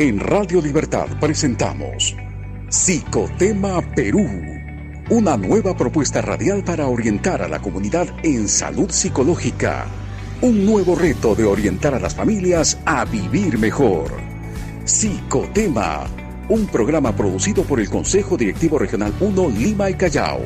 En Radio Libertad presentamos Psicotema Perú, una nueva propuesta radial para orientar a la comunidad en salud psicológica. Un nuevo reto de orientar a las familias a vivir mejor. Psicotema, un programa producido por el Consejo Directivo Regional 1 Lima y Callao.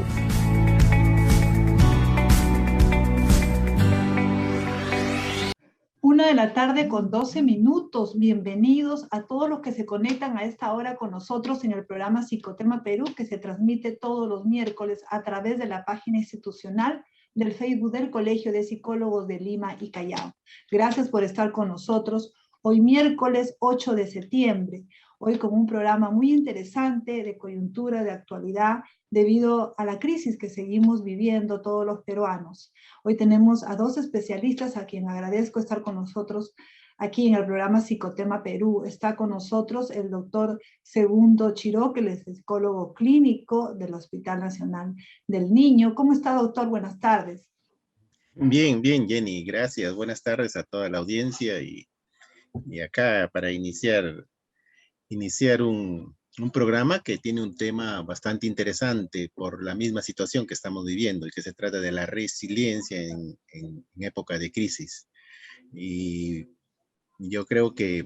1:00 con 12 minutos. Bienvenidos a todos los que se conectan a esta hora con nosotros en el programa Psicotema Perú, que se transmite todos los miércoles a través de la página institucional del Facebook del Colegio de Psicólogos de Lima y Callao. Gracias por estar con nosotros hoy miércoles 8 de septiembre, hoy con un programa muy interesante de coyuntura, de actualidad, debido a la crisis que seguimos viviendo todos los peruanos. Hoy tenemos a dos especialistas a quien agradezco estar con nosotros aquí en el programa Psicotema Perú. Está con nosotros el doctor Segundo Chiró, que es psicólogo clínico del Hospital Nacional del Niño. ¿Cómo está, doctor? Buenas tardes. Bien, Jenny, gracias. Buenas tardes a toda la audiencia y acá para iniciar un programa que tiene un tema bastante interesante por la misma situación que estamos viviendo y que se trata de la resiliencia en época de crisis. Y yo creo que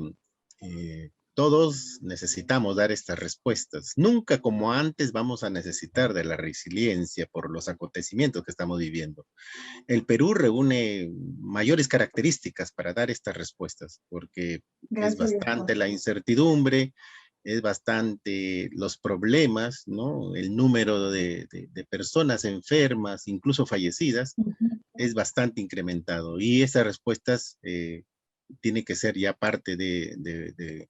todos necesitamos dar estas respuestas. Nunca como antes vamos a necesitar de la resiliencia por los acontecimientos que estamos viviendo. El Perú reúne mayores características para dar estas respuestas, porque es bastante la incertidumbre, es bastante los problemas, ¿no? El número de personas enfermas, incluso fallecidas, es bastante incrementado. Y esas respuestas tienen que ser ya parte de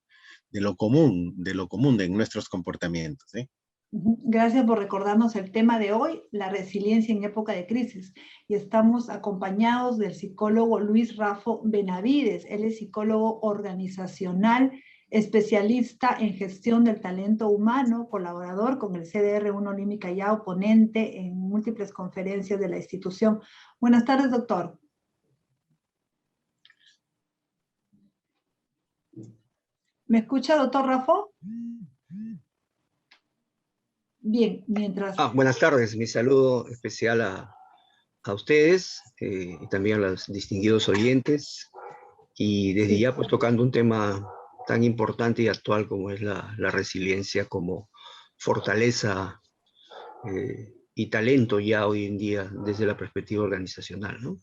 lo común de nuestros comportamientos, ¿eh? Gracias por recordarnos el tema de hoy, la resiliencia en época de crisis. Y estamos acompañados del psicólogo Luis Raffo Benavides. Él es psicólogo organizacional, especialista en gestión del talento humano, colaborador con el CDR1 Lima y Callao, ponente en múltiples conferencias de la institución. Buenas tardes, doctor. ¿Me escucha, doctor Raffo? Bien, mientras... Buenas tardes, mi saludo especial a ustedes y también a los distinguidos oyentes. Y desde ya pues tocando un tema tan importante y actual como es la resiliencia como fortaleza y talento ya hoy en día desde la perspectiva organizacional, ¿no?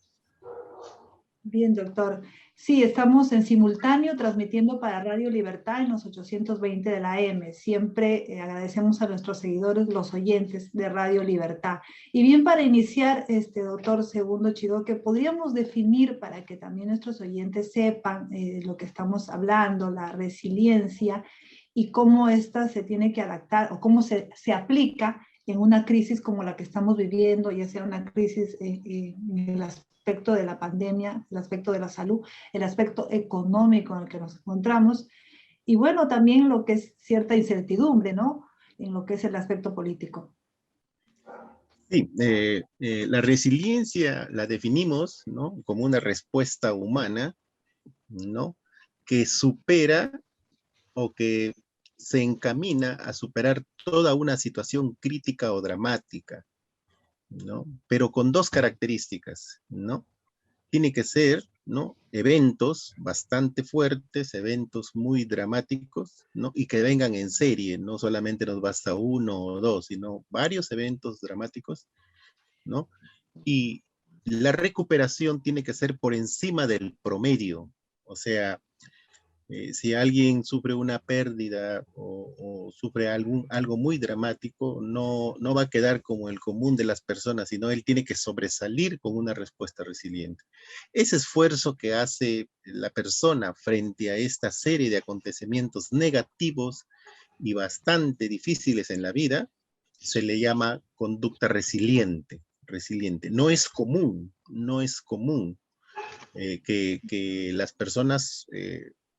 Bien, doctor. Sí, estamos en simultáneo transmitiendo para Radio Libertad en los 820 de la AM. Siempre agradecemos a nuestros seguidores, los oyentes de Radio Libertad. Y bien, para iniciar, doctor Segundo Chiró, que podríamos definir para que también nuestros oyentes sepan lo que estamos hablando, la resiliencia y cómo ésta se tiene que adaptar o cómo se aplica en una crisis como la que estamos viviendo, ya sea una crisis en el aspecto de la pandemia, el aspecto de la salud, el aspecto económico en el que nos encontramos, y bueno, también lo que es cierta incertidumbre, ¿no? En lo que es el aspecto político. Sí, la resiliencia la definimos, ¿no?, como una respuesta humana, ¿no?, que supera o que se encamina a superar toda una situación crítica o dramática, ¿no? Pero con dos características, ¿no? Tiene que ser, ¿no?, eventos bastante fuertes, eventos muy dramáticos, ¿no?, y que vengan en serie, no solamente nos basta uno o dos, sino varios eventos dramáticos, ¿no? Y la recuperación tiene que ser por encima del promedio, o sea, si alguien sufre una pérdida o sufre algo muy dramático, no va a quedar como el común de las personas, sino él tiene que sobresalir con una respuesta resiliente. Ese esfuerzo que hace la persona frente a esta serie de acontecimientos negativos y bastante difíciles en la vida, se le llama conducta resiliente. No es común que las personas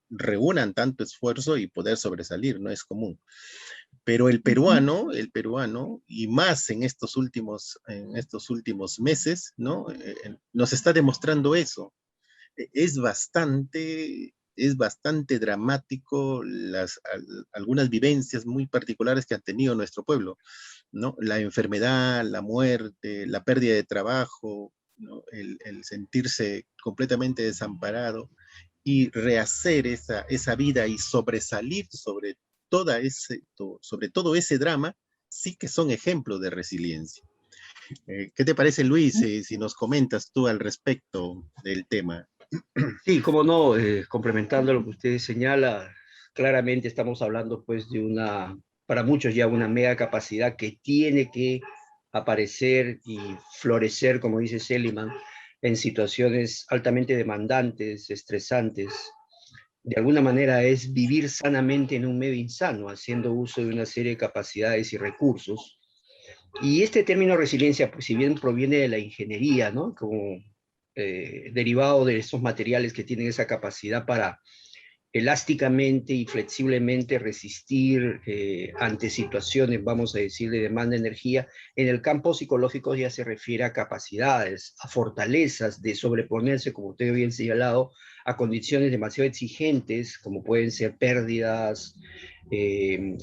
reúnan tanto esfuerzo y poder sobresalir, no es común. Pero el peruano, y más en estos últimos meses, ¿no?, nos está demostrando eso. Es bastante es bastante dramático algunas vivencias muy particulares que ha tenido nuestro pueblo, ¿no? La enfermedad, la muerte, la pérdida de trabajo, ¿no? El sentirse completamente desamparado y rehacer esa vida y sobresalir sobre todo ese drama, sí que son ejemplos de resiliencia. ¿Qué te parece, Luis, si nos comentas tú al respecto del tema? Sí, cómo no, complementando lo que usted señala, claramente estamos hablando pues de una, para muchos ya una mega capacidad que tiene que aparecer y florecer, como dice Seligman, en situaciones altamente demandantes, estresantes. De alguna manera es vivir sanamente en un medio insano, haciendo uso de una serie de capacidades y recursos. Y este término resiliencia, pues si bien proviene de la ingeniería, ¿no? Como derivado de esos materiales que tienen esa capacidad para elásticamente y flexiblemente resistir ante situaciones, vamos a decir, de demanda de energía, en el campo psicológico ya se refiere a capacidades, a fortalezas de sobreponerse, como usted bien señalado, a condiciones demasiado exigentes, como pueden ser pérdidas,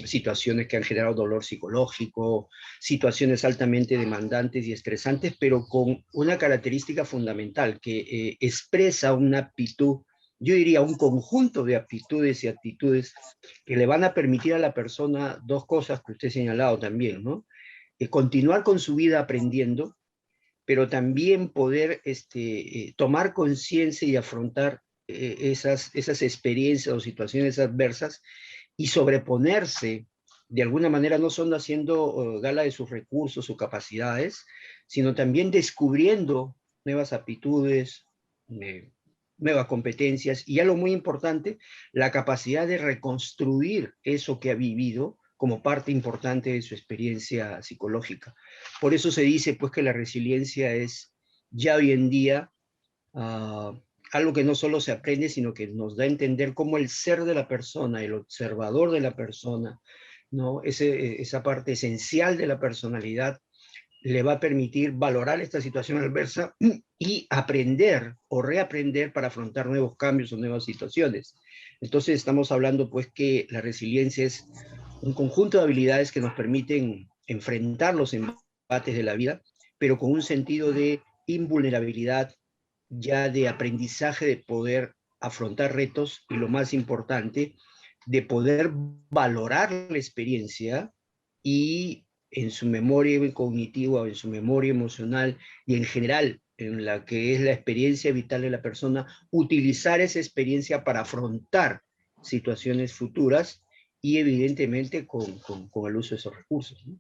situaciones que han generado dolor psicológico, situaciones altamente demandantes y estresantes, pero con una característica fundamental que expresa una aptitud, yo diría un conjunto de aptitudes y actitudes que le van a permitir a la persona dos cosas que usted ha señalado también, ¿no? Continuar con su vida aprendiendo, pero también poder tomar conciencia y afrontar esas experiencias o situaciones adversas y sobreponerse, de alguna manera no solo haciendo gala de sus recursos o capacidades, sino también descubriendo nuevas aptitudes, nuevas competencias y algo muy importante, la capacidad de reconstruir eso que ha vivido como parte importante de su experiencia psicológica. Por eso se dice pues que la resiliencia es ya hoy en día algo que no solo se aprende, sino que nos da a entender cómo el ser de la persona, el observador de la persona, ¿no? Esa parte esencial de la personalidad le va a permitir valorar esta situación adversa y aprender o reaprender para afrontar nuevos cambios o nuevas situaciones. Entonces estamos hablando pues que la resiliencia es un conjunto de habilidades que nos permiten enfrentar los embates de la vida, pero con un sentido de invulnerabilidad, ya de aprendizaje, de poder afrontar retos y lo más importante, de poder valorar la experiencia y en su memoria cognitiva, en su memoria emocional y en general en la que es la experiencia vital de la persona, utilizar esa experiencia para afrontar situaciones futuras y evidentemente con el uso de esos recursos, ¿no?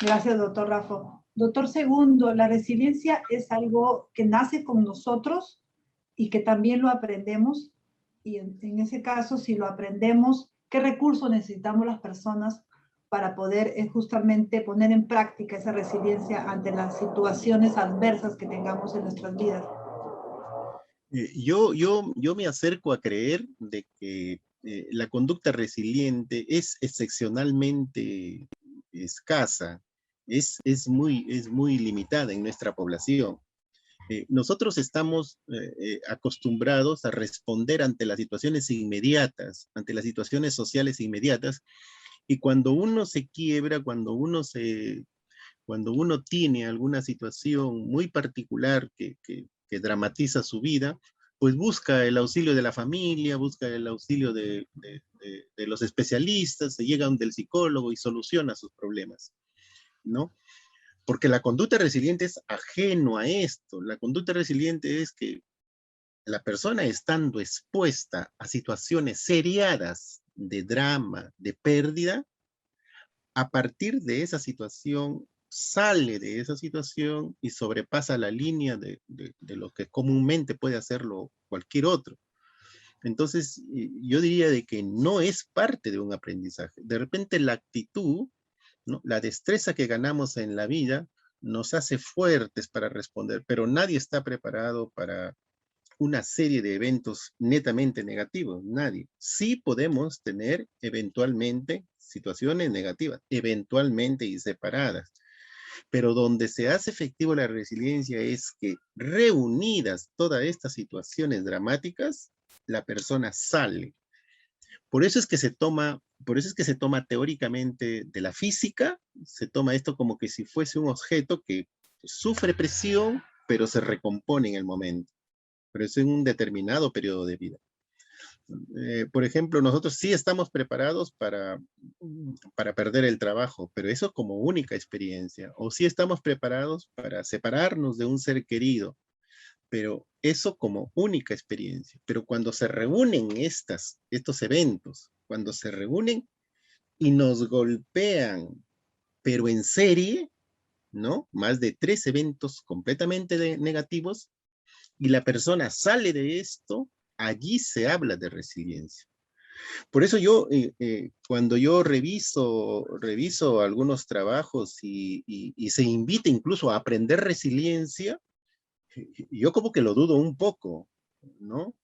Gracias, doctor Rafa. Doctor Segundo, la resiliencia es algo que nace con nosotros y que también lo aprendemos. Y en ese caso, si lo aprendemos, ¿qué recursos necesitamos las personas para poder justamente poner en práctica esa resiliencia ante las situaciones adversas que tengamos en nuestras vidas? Yo me acerco a creer de que la conducta resiliente es excepcionalmente escasa, es muy limitada en nuestra población. Nosotros estamos acostumbrados a responder ante las situaciones inmediatas, ante las situaciones sociales inmediatas, y cuando uno se quiebra, cuando uno tiene alguna situación muy particular que dramatiza su vida, pues busca el auxilio de la familia, busca el auxilio de los especialistas, se llega donde el psicólogo y soluciona sus problemas, ¿no? Porque la conducta resiliente es ajeno a esto. La conducta resiliente es que la persona estando expuesta a situaciones seriadas de drama, de pérdida, a partir de esa situación sale de esa situación y sobrepasa la línea de lo que comúnmente puede hacerlo cualquier otro. Entonces, yo diría de que no es parte de un aprendizaje. De repente la actitud, ¿no? La destreza que ganamos en la vida nos hace fuertes para responder, pero nadie está preparado para una serie de eventos netamente negativos, nadie. Sí podemos tener eventualmente situaciones negativas, eventualmente y separadas, pero donde se hace efectivo la resiliencia es que reunidas todas estas situaciones dramáticas, la persona sale. Por eso es que se toma teóricamente de la física, se toma esto como que si fuese un objeto que sufre presión, pero se recompone en el momento, pero es en un determinado periodo de vida. Por ejemplo, nosotros sí estamos preparados para perder el trabajo, pero eso como única experiencia, o sí estamos preparados para separarnos de un ser querido, pero eso como única experiencia. Pero cuando se reúnen estos eventos, cuando se reúnen y nos golpean, pero en serie, ¿no? Más de 3 eventos completamente negativos, y la persona sale de esto, allí se habla de resiliencia. Por eso yo, cuando yo reviso algunos trabajos y se invita incluso a aprender resiliencia, yo como que lo dudo un poco, ¿no?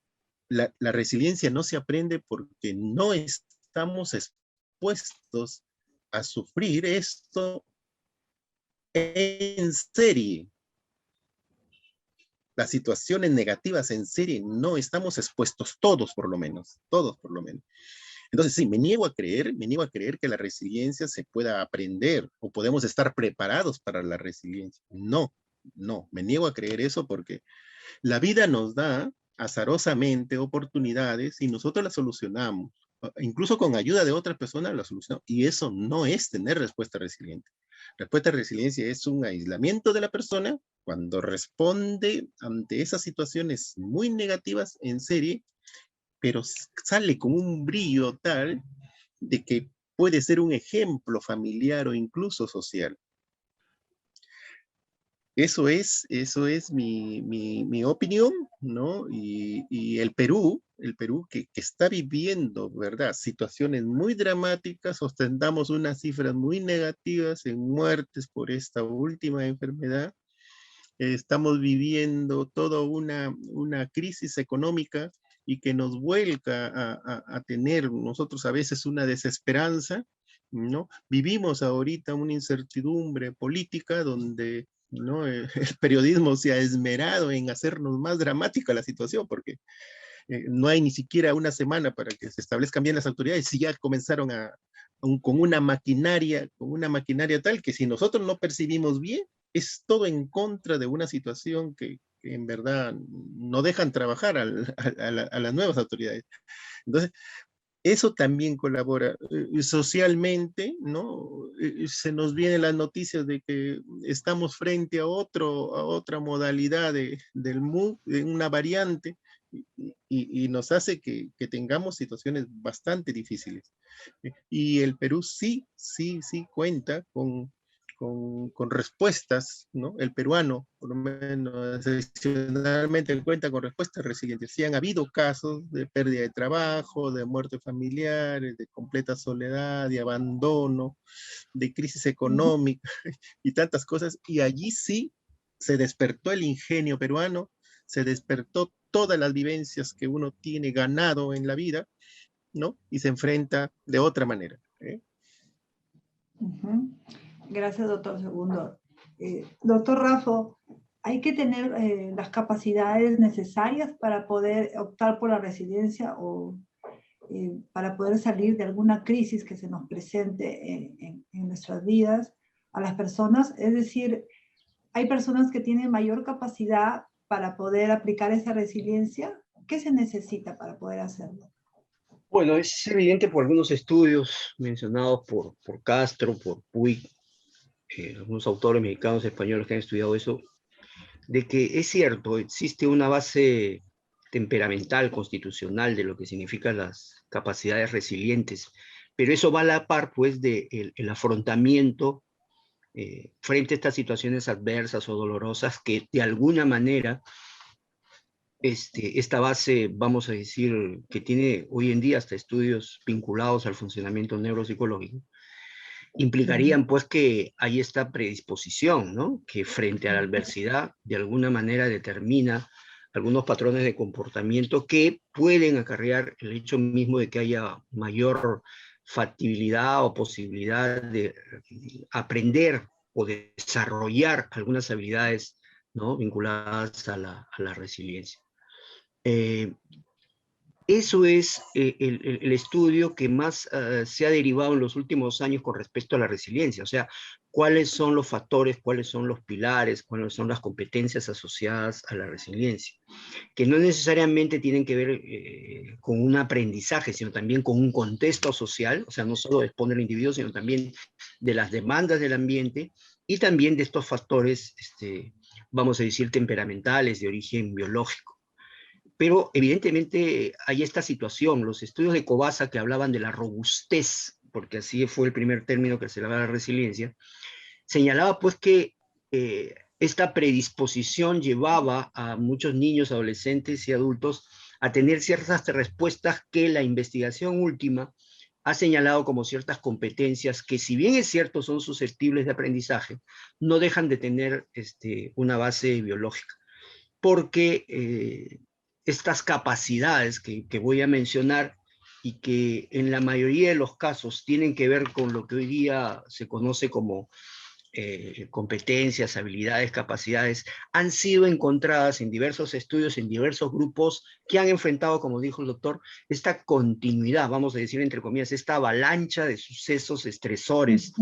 La resiliencia no se aprende porque no estamos expuestos a sufrir esto en serie. Las situaciones negativas en serie no estamos expuestos, todos por lo menos. Entonces sí, me niego a creer que la resiliencia se pueda aprender o podemos estar preparados para la resiliencia. No, me niego a creer eso porque la vida nos da azarosamente oportunidades y nosotros las solucionamos. Incluso con ayuda de otras personas la solucionamos. Y eso no es tener respuesta resiliente. Respuesta de resiliencia es un aislamiento de la persona cuando responde ante esas situaciones muy negativas en serie, pero sale con un brillo tal de que puede ser un ejemplo familiar o incluso social. Eso es mi opinión, ¿no? Y el Perú que está viviendo, ¿verdad? Situaciones muy dramáticas, ostentamos unas cifras muy negativas en muertes por esta última enfermedad. Estamos viviendo toda una crisis económica y que nos vuelca a tener nosotros a veces una desesperanza, ¿no? Vivimos ahorita una incertidumbre política donde, ¿no? El periodismo se ha esmerado en hacernos más dramática la situación, porque no hay ni siquiera una semana para que se establezcan bien las autoridades y ya comenzaron con una maquinaria tal que si nosotros no percibimos bien, es todo en contra de una situación que en verdad no dejan trabajar a las nuevas autoridades. Entonces, eso también colabora socialmente, ¿no? Se nos vienen las noticias de que estamos frente a otra modalidad del MU, de una variante, y nos hace que tengamos situaciones bastante difíciles. Y el Perú sí cuenta con respuestas, ¿no? El peruano, por lo menos excepcionalmente, cuenta con respuestas resilientes. Sí han habido casos de pérdida de trabajo, de muertes familiares, de completa soledad, de abandono, de crisis económica y tantas cosas. Y allí sí se despertó el ingenio peruano, se despertó todas las vivencias que uno tiene ganado en la vida, ¿no? Y se enfrenta de otra manera. Gracias, doctor Segundo. Doctor Raffo, ¿hay que tener las capacidades necesarias para poder optar por la resiliencia o para poder salir de alguna crisis que se nos presente en nuestras vidas a las personas? Es decir, ¿hay personas que tienen mayor capacidad para poder aplicar esa resiliencia? ¿Qué se necesita para poder hacerlo? Bueno, es evidente por algunos estudios mencionados por Castro, por Puig, algunos autores mexicanos, españoles que han estudiado eso, de que es cierto, existe una base temperamental, constitucional, de lo que significan las capacidades resilientes, pero eso va a la par, pues, del el afrontamiento frente a estas situaciones adversas o dolorosas que de alguna manera esta base, vamos a decir, que tiene hoy en día hasta estudios vinculados al funcionamiento neuropsicológico, implicarían pues que hay esta predisposición, ¿no? Que frente a la adversidad de alguna manera determina algunos patrones de comportamiento que pueden acarrear el hecho mismo de que haya mayor factibilidad o posibilidad de aprender o desarrollar algunas habilidades, ¿no? Vinculadas a la resiliencia. Eso es el estudio que más se ha derivado en los últimos años con respecto a la resiliencia. O sea, cuáles son los factores, cuáles son los pilares, cuáles son las competencias asociadas a la resiliencia, que no necesariamente tienen que ver con un aprendizaje, sino también con un contexto social. O sea, no solo expone al individuo, sino también de las demandas del ambiente y también de estos factores, vamos a decir, temperamentales, de origen biológico. Pero evidentemente hay esta situación, los estudios de Cobasa que hablaban de la robustez, porque así fue el primer término que se le daba a la resiliencia, señalaba pues que esta predisposición llevaba a muchos niños, adolescentes y adultos a tener ciertas respuestas que la investigación última ha señalado como ciertas competencias que, si bien es cierto son susceptibles de aprendizaje, no dejan de tener una base biológica, porque estas capacidades que voy a mencionar y que en la mayoría de los casos tienen que ver con lo que hoy día se conoce como competencias, habilidades, capacidades, han sido encontradas en diversos estudios, en diversos grupos que han enfrentado, como dijo el doctor, esta continuidad, vamos a decir entre comillas, esta avalancha de sucesos estresores,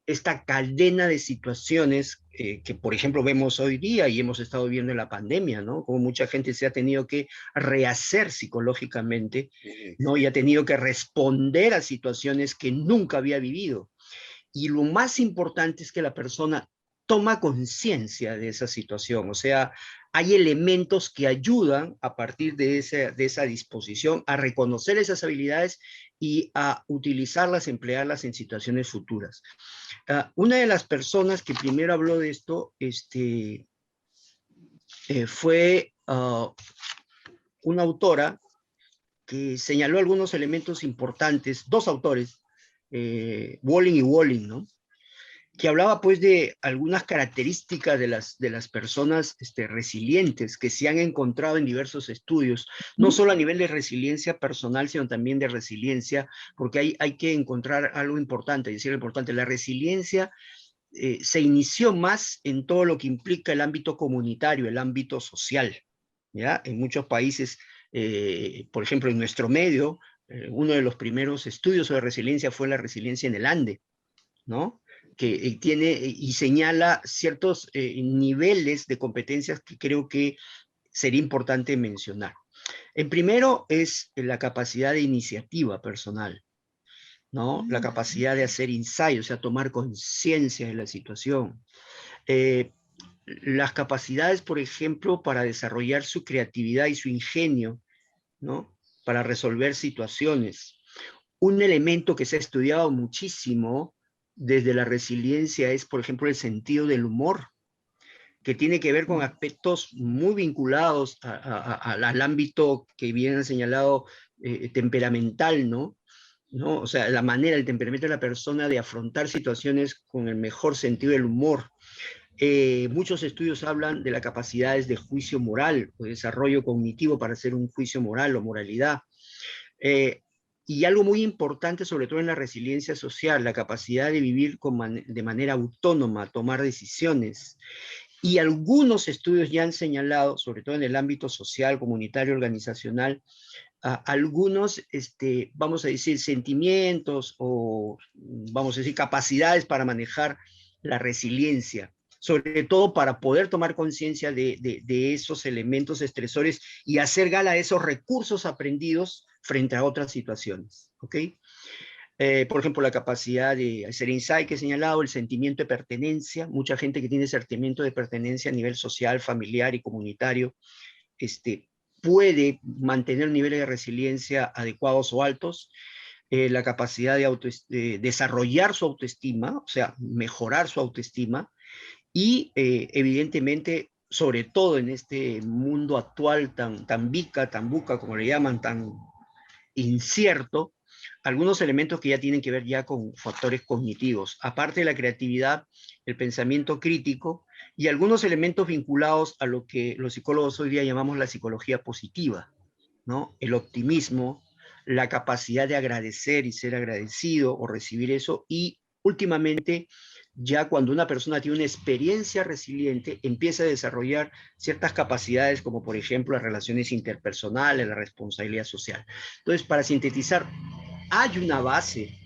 esta cadena de situaciones que, por ejemplo, vemos hoy día y hemos estado viendo en la pandemia, ¿no? Como mucha gente se ha tenido que rehacer psicológicamente, ¿no? Y ha tenido que responder a situaciones que nunca había vivido. Y lo más importante es que la persona toma conciencia de esa situación, o sea, hay elementos que ayudan a partir de esa disposición a reconocer esas habilidades y a utilizarlas, emplearlas en situaciones futuras. Una de las personas que primero habló de esto fue una autora que señaló algunos elementos importantes, dos autores, Walling y Walling, ¿no? Que hablaba pues de algunas características de las personas resilientes que se han encontrado en diversos estudios, no solo a nivel de resiliencia personal, sino también de resiliencia, porque hay que encontrar algo importante, decir lo importante, la resiliencia se inició más en todo lo que implica el ámbito comunitario, el ámbito social, ¿ya? En muchos países, por ejemplo, en nuestro medio, uno de los primeros estudios sobre resiliencia fue la resiliencia en el Ande, ¿no? Que tiene y señala ciertos niveles de competencias que creo que sería importante mencionar. El primero es la capacidad de iniciativa personal, ¿no? La capacidad de hacer ensayo, o sea, tomar conciencia de la situación. Las capacidades, por ejemplo, para desarrollar su creatividad y su ingenio, ¿no? Para resolver situaciones. Un elemento que se ha estudiado muchísimo desde la resiliencia es, por ejemplo, el sentido del humor, que tiene que ver con aspectos muy vinculados al ámbito que bien ha señalado temperamental, ¿no? ¿No? O sea, la manera, el temperamento de la persona de afrontar situaciones con el mejor sentido del humor. Muchos estudios hablan de las capacidades de juicio moral o desarrollo cognitivo para hacer un juicio moral o moralidad. Y algo muy importante, sobre todo en la resiliencia social, la capacidad de vivir de manera autónoma, tomar decisiones. Y algunos estudios ya han señalado, sobre todo en el ámbito social, comunitario, organizacional, algunos, vamos a decir, sentimientos o, vamos a decir, capacidades para manejar la resiliencia, sobre todo para poder tomar conciencia de esos elementos estresores y hacer gala de esos recursos aprendidos frente a otras situaciones, ¿ok? Por ejemplo, la capacidad de hacer insight que he señalado, el sentimiento de pertenencia, mucha gente que tiene sentimiento de pertenencia a nivel social, familiar y comunitario, puede mantener niveles de resiliencia adecuados o altos, la capacidad de desarrollar su autoestima, o sea, mejorar su autoestima, y evidentemente, sobre todo en este mundo actual tan buca, como le llaman, tan incierto, algunos elementos que ya tienen que ver ya con factores cognitivos, aparte de la creatividad, el pensamiento crítico y algunos elementos vinculados a lo que los psicólogos hoy día llamamos la psicología positiva, ¿no? El optimismo, la capacidad de agradecer y ser agradecido o recibir eso, y últimamente ya cuando una persona tiene una experiencia resiliente, empieza a desarrollar ciertas capacidades, como por ejemplo las relaciones interpersonales, la responsabilidad social. Entonces, para sintetizar, hay una base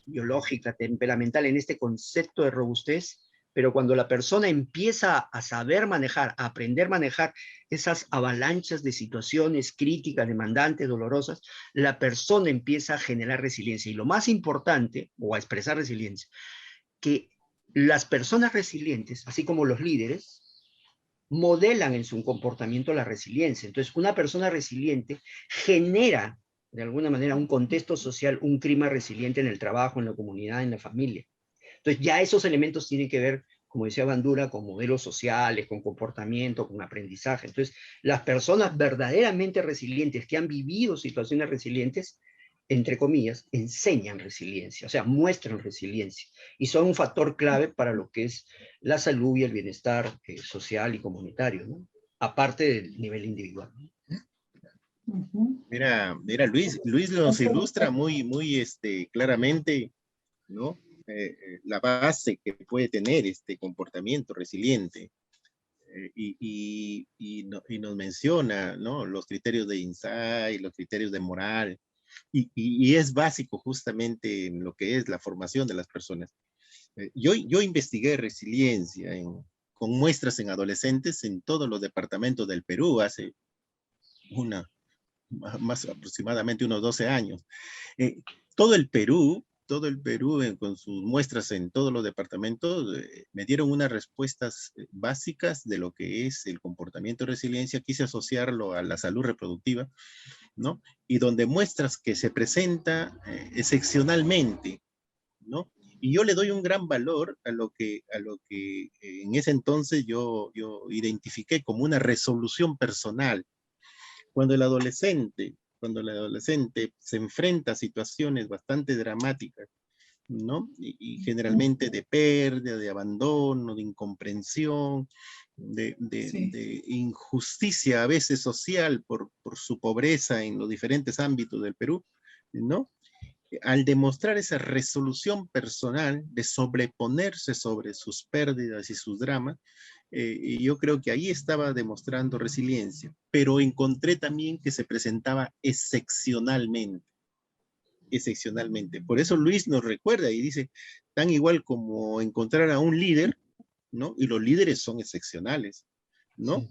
biológica, temperamental en este concepto de robustez, pero cuando la persona empieza a saber manejar, a aprender a manejar esas avalanchas de situaciones críticas, demandantes, dolorosas, la persona empieza a generar resiliencia. Y lo más importante, o a expresar resiliencia, que las personas resilientes, así como los líderes, modelan en su comportamiento la resiliencia. Entonces, una persona resiliente genera, de alguna manera, un contexto social, un clima resiliente en el trabajo, en la comunidad, en la familia. Entonces, ya esos elementos tienen que ver, como decía Bandura, con modelos sociales, con comportamiento, con aprendizaje. Entonces, las personas verdaderamente resilientes, que han vivido situaciones resilientes, entre comillas, enseñan resiliencia, o sea, muestran resiliencia, y son un factor clave para lo que es la salud y el bienestar social y comunitario, ¿no? Aparte del nivel individual, ¿no? Mira, Luis nos ilustra muy claramente, ¿no? La base que puede tener este comportamiento resiliente. Y nos menciona, ¿no? Los criterios de insight, los criterios de moral, y es básico justamente en lo que es la formación de las personas. Yo investigué resiliencia con muestras en adolescentes en todos los departamentos del Perú hace más aproximadamente unos 12 años. Todo el Perú con sus muestras en todos los departamentos, me dieron unas respuestas básicas de lo que es el comportamiento de resiliencia. Quise asociarlo a la salud reproductiva, ¿no? Y donde muestras que se presenta excepcionalmente, ¿no? Y yo le doy un gran valor a lo que en ese entonces yo identifiqué como una resolución personal. Cuando el adolescente se enfrenta a situaciones bastante dramáticas, ¿no? Y generalmente de pérdida, de abandono, de incomprensión, de injusticia a veces social por su pobreza en los diferentes ámbitos del Perú, ¿no? Al demostrar esa resolución personal de sobreponerse sobre sus pérdidas y sus dramas, y yo creo que ahí estaba demostrando resiliencia, pero encontré también que se presentaba excepcionalmente. Por eso Luis nos recuerda y dice, tan igual como encontrar a un líder, ¿no? Y los líderes son excepcionales, ¿no?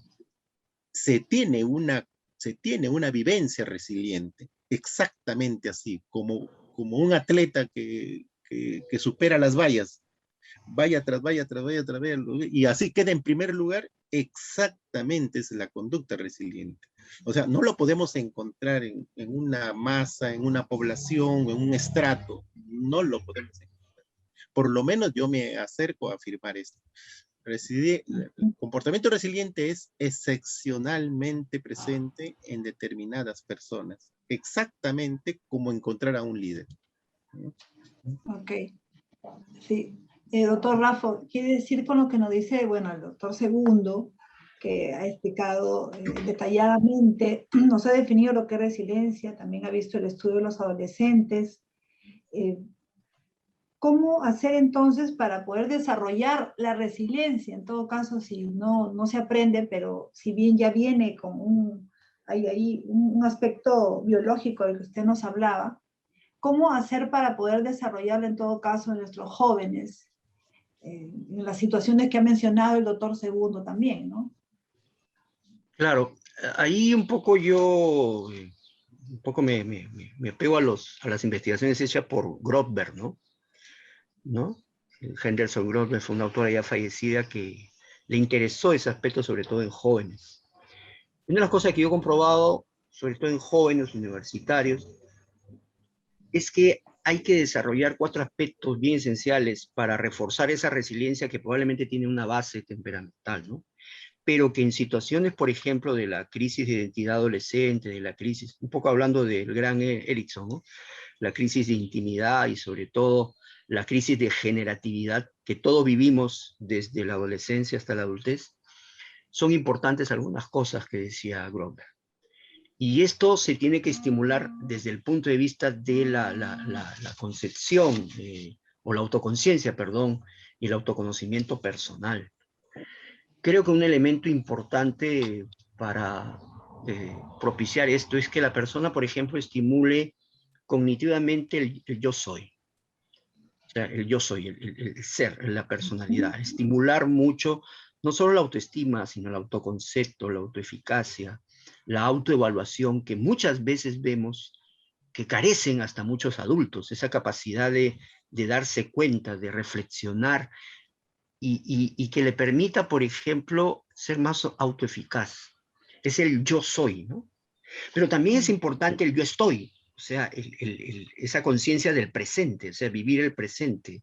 Sí. Se tiene una vivencia resiliente, exactamente así, como un atleta que supera las vallas, valla tras valla, y así queda en primer lugar. Exactamente es la conducta resiliente. O sea, no lo podemos encontrar en una masa, en una población, en un estrato. No lo podemos encontrar. Por lo menos yo me acerco a afirmar esto. El comportamiento resiliente es excepcionalmente presente en determinadas personas, exactamente como encontrar a un líder. Ok, sí. Doctor Rafa, quiere decir con lo que nos dice, bueno, el doctor Segundo, que ha explicado detalladamente, nos ha definido lo que es resiliencia, también ha visto el estudio de los adolescentes. ¿Cómo hacer entonces para poder desarrollar la resiliencia? En todo caso, si no se aprende, pero si bien ya viene con hay un aspecto biológico del que usted nos hablaba, ¿cómo hacer para poder desarrollarla en todo caso en nuestros jóvenes? En las situaciones que ha mencionado el doctor Segundo también, ¿no? Claro, ahí un poco yo, me apego a las investigaciones hechas por Grotberg, ¿no? Henderson Grotberg fue una autora ya fallecida que le interesó ese aspecto, sobre todo en jóvenes. Una de las cosas que yo he comprobado, sobre todo en jóvenes universitarios, es que hay que desarrollar 4 aspectos bien esenciales para reforzar esa resiliencia que probablemente tiene una base temperamental, ¿no? Pero que en situaciones, por ejemplo, de la crisis de identidad adolescente, de la crisis, un poco hablando del gran Erickson, ¿no? La crisis de intimidad y sobre todo la crisis de generatividad que todos vivimos desde la adolescencia hasta la adultez, son importantes algunas cosas que decía Grotberg. Y esto se tiene que estimular desde el punto de vista de la concepción o la autoconciencia, perdón, y el autoconocimiento personal. Creo que un elemento importante para propiciar esto es que la persona, por ejemplo, estimule cognitivamente el yo soy. O sea, el yo soy, el ser, la personalidad. Estimular mucho, no solo la autoestima, sino el autoconcepto, la autoeficacia, la autoevaluación, que muchas veces vemos que carecen hasta muchos adultos, esa capacidad de darse cuenta, de reflexionar y que le permita, por ejemplo, ser más autoeficaz. Es el yo soy, ¿no? Pero también es importante el yo estoy, o sea, esa conciencia del presente, o sea, vivir el presente,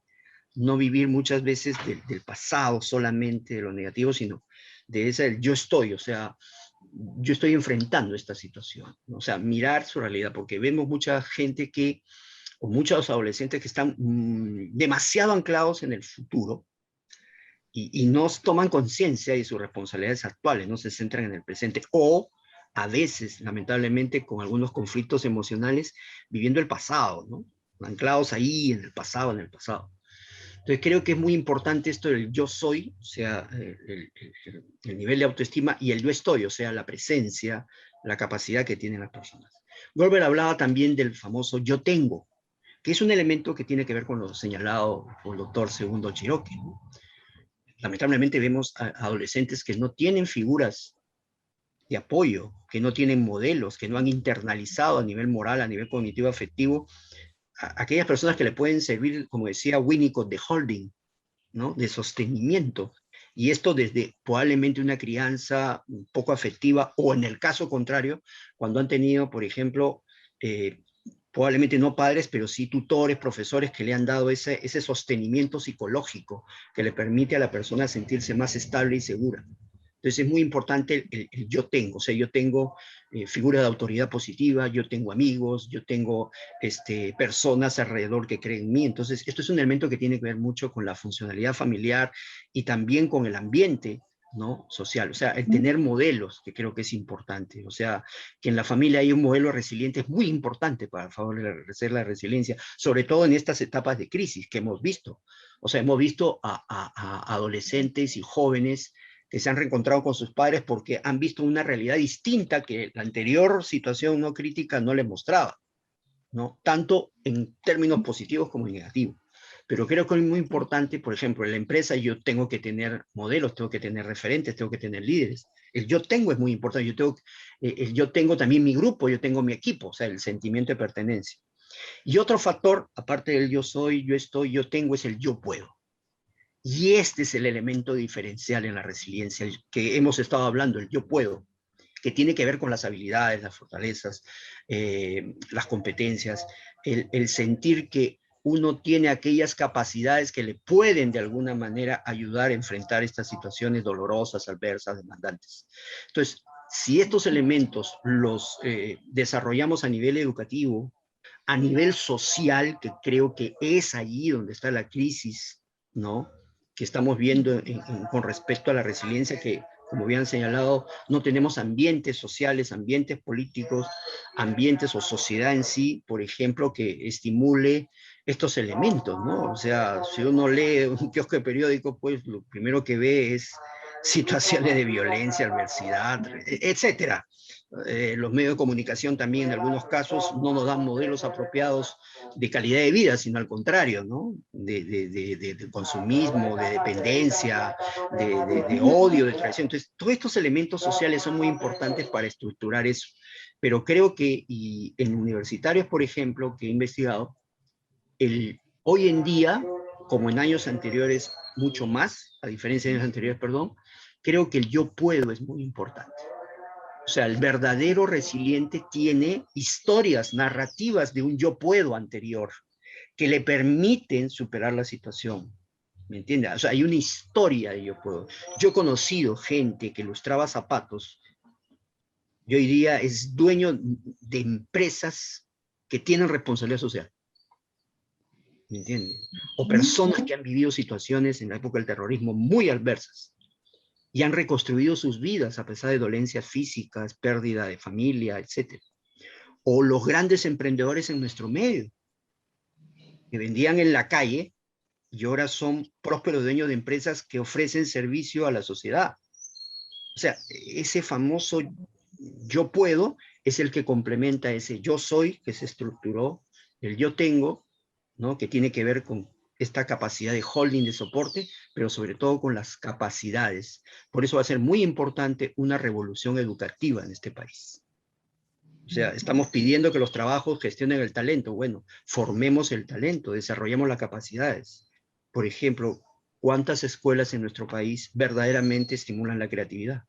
no vivir muchas veces del pasado solamente, de lo negativo, sino de ese el yo estoy, o sea, yo estoy enfrentando esta situación, ¿no? O sea, mirar su realidad, porque vemos mucha gente que, o muchos adolescentes que están demasiado anclados en el futuro, y no toman conciencia de sus responsabilidades actuales, no se centran en el presente, o a veces, lamentablemente, con algunos conflictos emocionales, viviendo el pasado, ¿no? Anclados ahí en el pasado, en el pasado. Entonces creo que es muy importante esto del yo soy, o sea, el nivel de autoestima, y el yo estoy, o sea, la presencia, la capacidad que tienen las personas. Goldberg hablaba también del famoso yo tengo, que es un elemento que tiene que ver con lo señalado por el doctor Segundo Cherokee, ¿no? Lamentablemente vemos a adolescentes que no tienen figuras de apoyo, que no tienen modelos, que no han internalizado a nivel moral, a nivel cognitivo afectivo, a aquellas personas que le pueden servir, como decía Winnicott, de holding, ¿no? De sostenimiento. Y esto desde probablemente una crianza poco afectiva, o en el caso contrario, cuando han tenido, por ejemplo, probablemente no padres, pero sí tutores, profesores que le han dado ese sostenimiento psicológico que le permite a la persona sentirse más estable y segura. Entonces es muy importante el yo tengo, o sea, yo tengo figuras de autoridad positiva, yo tengo amigos, yo tengo personas alrededor que creen en mí. Entonces esto es un elemento que tiene que ver mucho con la funcionalidad familiar y también con el ambiente, ¿no? Social, o sea, el tener modelos, que creo que es importante, o sea, que en la familia hay un modelo resiliente es muy importante para favorecer la resiliencia, sobre todo en estas etapas de crisis que hemos visto. O sea, hemos visto a adolescentes y jóvenes que se han reencontrado con sus padres porque han visto una realidad distinta que la anterior situación no crítica no les mostraba, ¿no? Tanto en términos positivos como en negativos. Pero creo que es muy importante, por ejemplo, en la empresa yo tengo que tener modelos, tengo que tener referentes, tengo que tener líderes. El yo tengo es muy importante. Yo tengo también mi grupo, yo tengo mi equipo, o sea, el sentimiento de pertenencia. Y otro factor, aparte del yo soy, yo estoy, yo tengo, es el yo puedo. Y este es el elemento diferencial en la resiliencia, el que hemos estado hablando, el yo puedo, que tiene que ver con las habilidades, las fortalezas, las competencias, el sentir que uno tiene aquellas capacidades que le pueden de alguna manera ayudar a enfrentar estas situaciones dolorosas, adversas, demandantes. Entonces, si estos elementos los desarrollamos a nivel educativo, a nivel social, que creo que es allí donde está la crisis, ¿no? Que estamos viendo con respecto a la resiliencia, que, como habían señalado, no tenemos ambientes sociales, ambientes políticos, ambientes o sociedad en sí, por ejemplo, que estimule estos elementos, ¿no? O sea, si uno lee un kiosco de periódico, pues lo primero que ve es situaciones de violencia, adversidad, etcétera. Los medios de comunicación también en algunos casos no nos dan modelos apropiados de calidad de vida, sino al contrario, ¿no? De consumismo, de dependencia, de odio, de traición. Entonces, todos estos elementos sociales son muy importantes para estructurar eso. Pero creo que, y en universitarios, por ejemplo, que he investigado, hoy en día, como en años anteriores, mucho más, a diferencia de años anteriores, perdón, creo que el yo puedo es muy importante. O sea, el verdadero resiliente tiene historias, narrativas de un yo puedo anterior que le permiten superar la situación. ¿Me entiendes? O sea, hay una historia de yo puedo. Yo he conocido gente que lustraba zapatos y hoy día es dueño de empresas que tienen responsabilidad social. ¿Me entiendes? O personas que han vivido situaciones en la época del terrorismo muy adversas y han reconstruido sus vidas a pesar de dolencias físicas, pérdida de familia, etc. O los grandes emprendedores en nuestro medio, que vendían en la calle y ahora son prósperos dueños de empresas que ofrecen servicio a la sociedad. O sea, ese famoso yo puedo es el que complementa ese yo soy que se estructuró, el yo tengo, ¿no? Que tiene que ver con esta capacidad de holding, de soporte, pero sobre todo con las capacidades. Por eso va a ser muy importante una revolución educativa en este país. O sea, estamos pidiendo que los trabajos gestionen el talento. Bueno, formemos el talento, desarrollemos las capacidades. Por ejemplo, ¿cuántas escuelas en nuestro país verdaderamente estimulan la creatividad?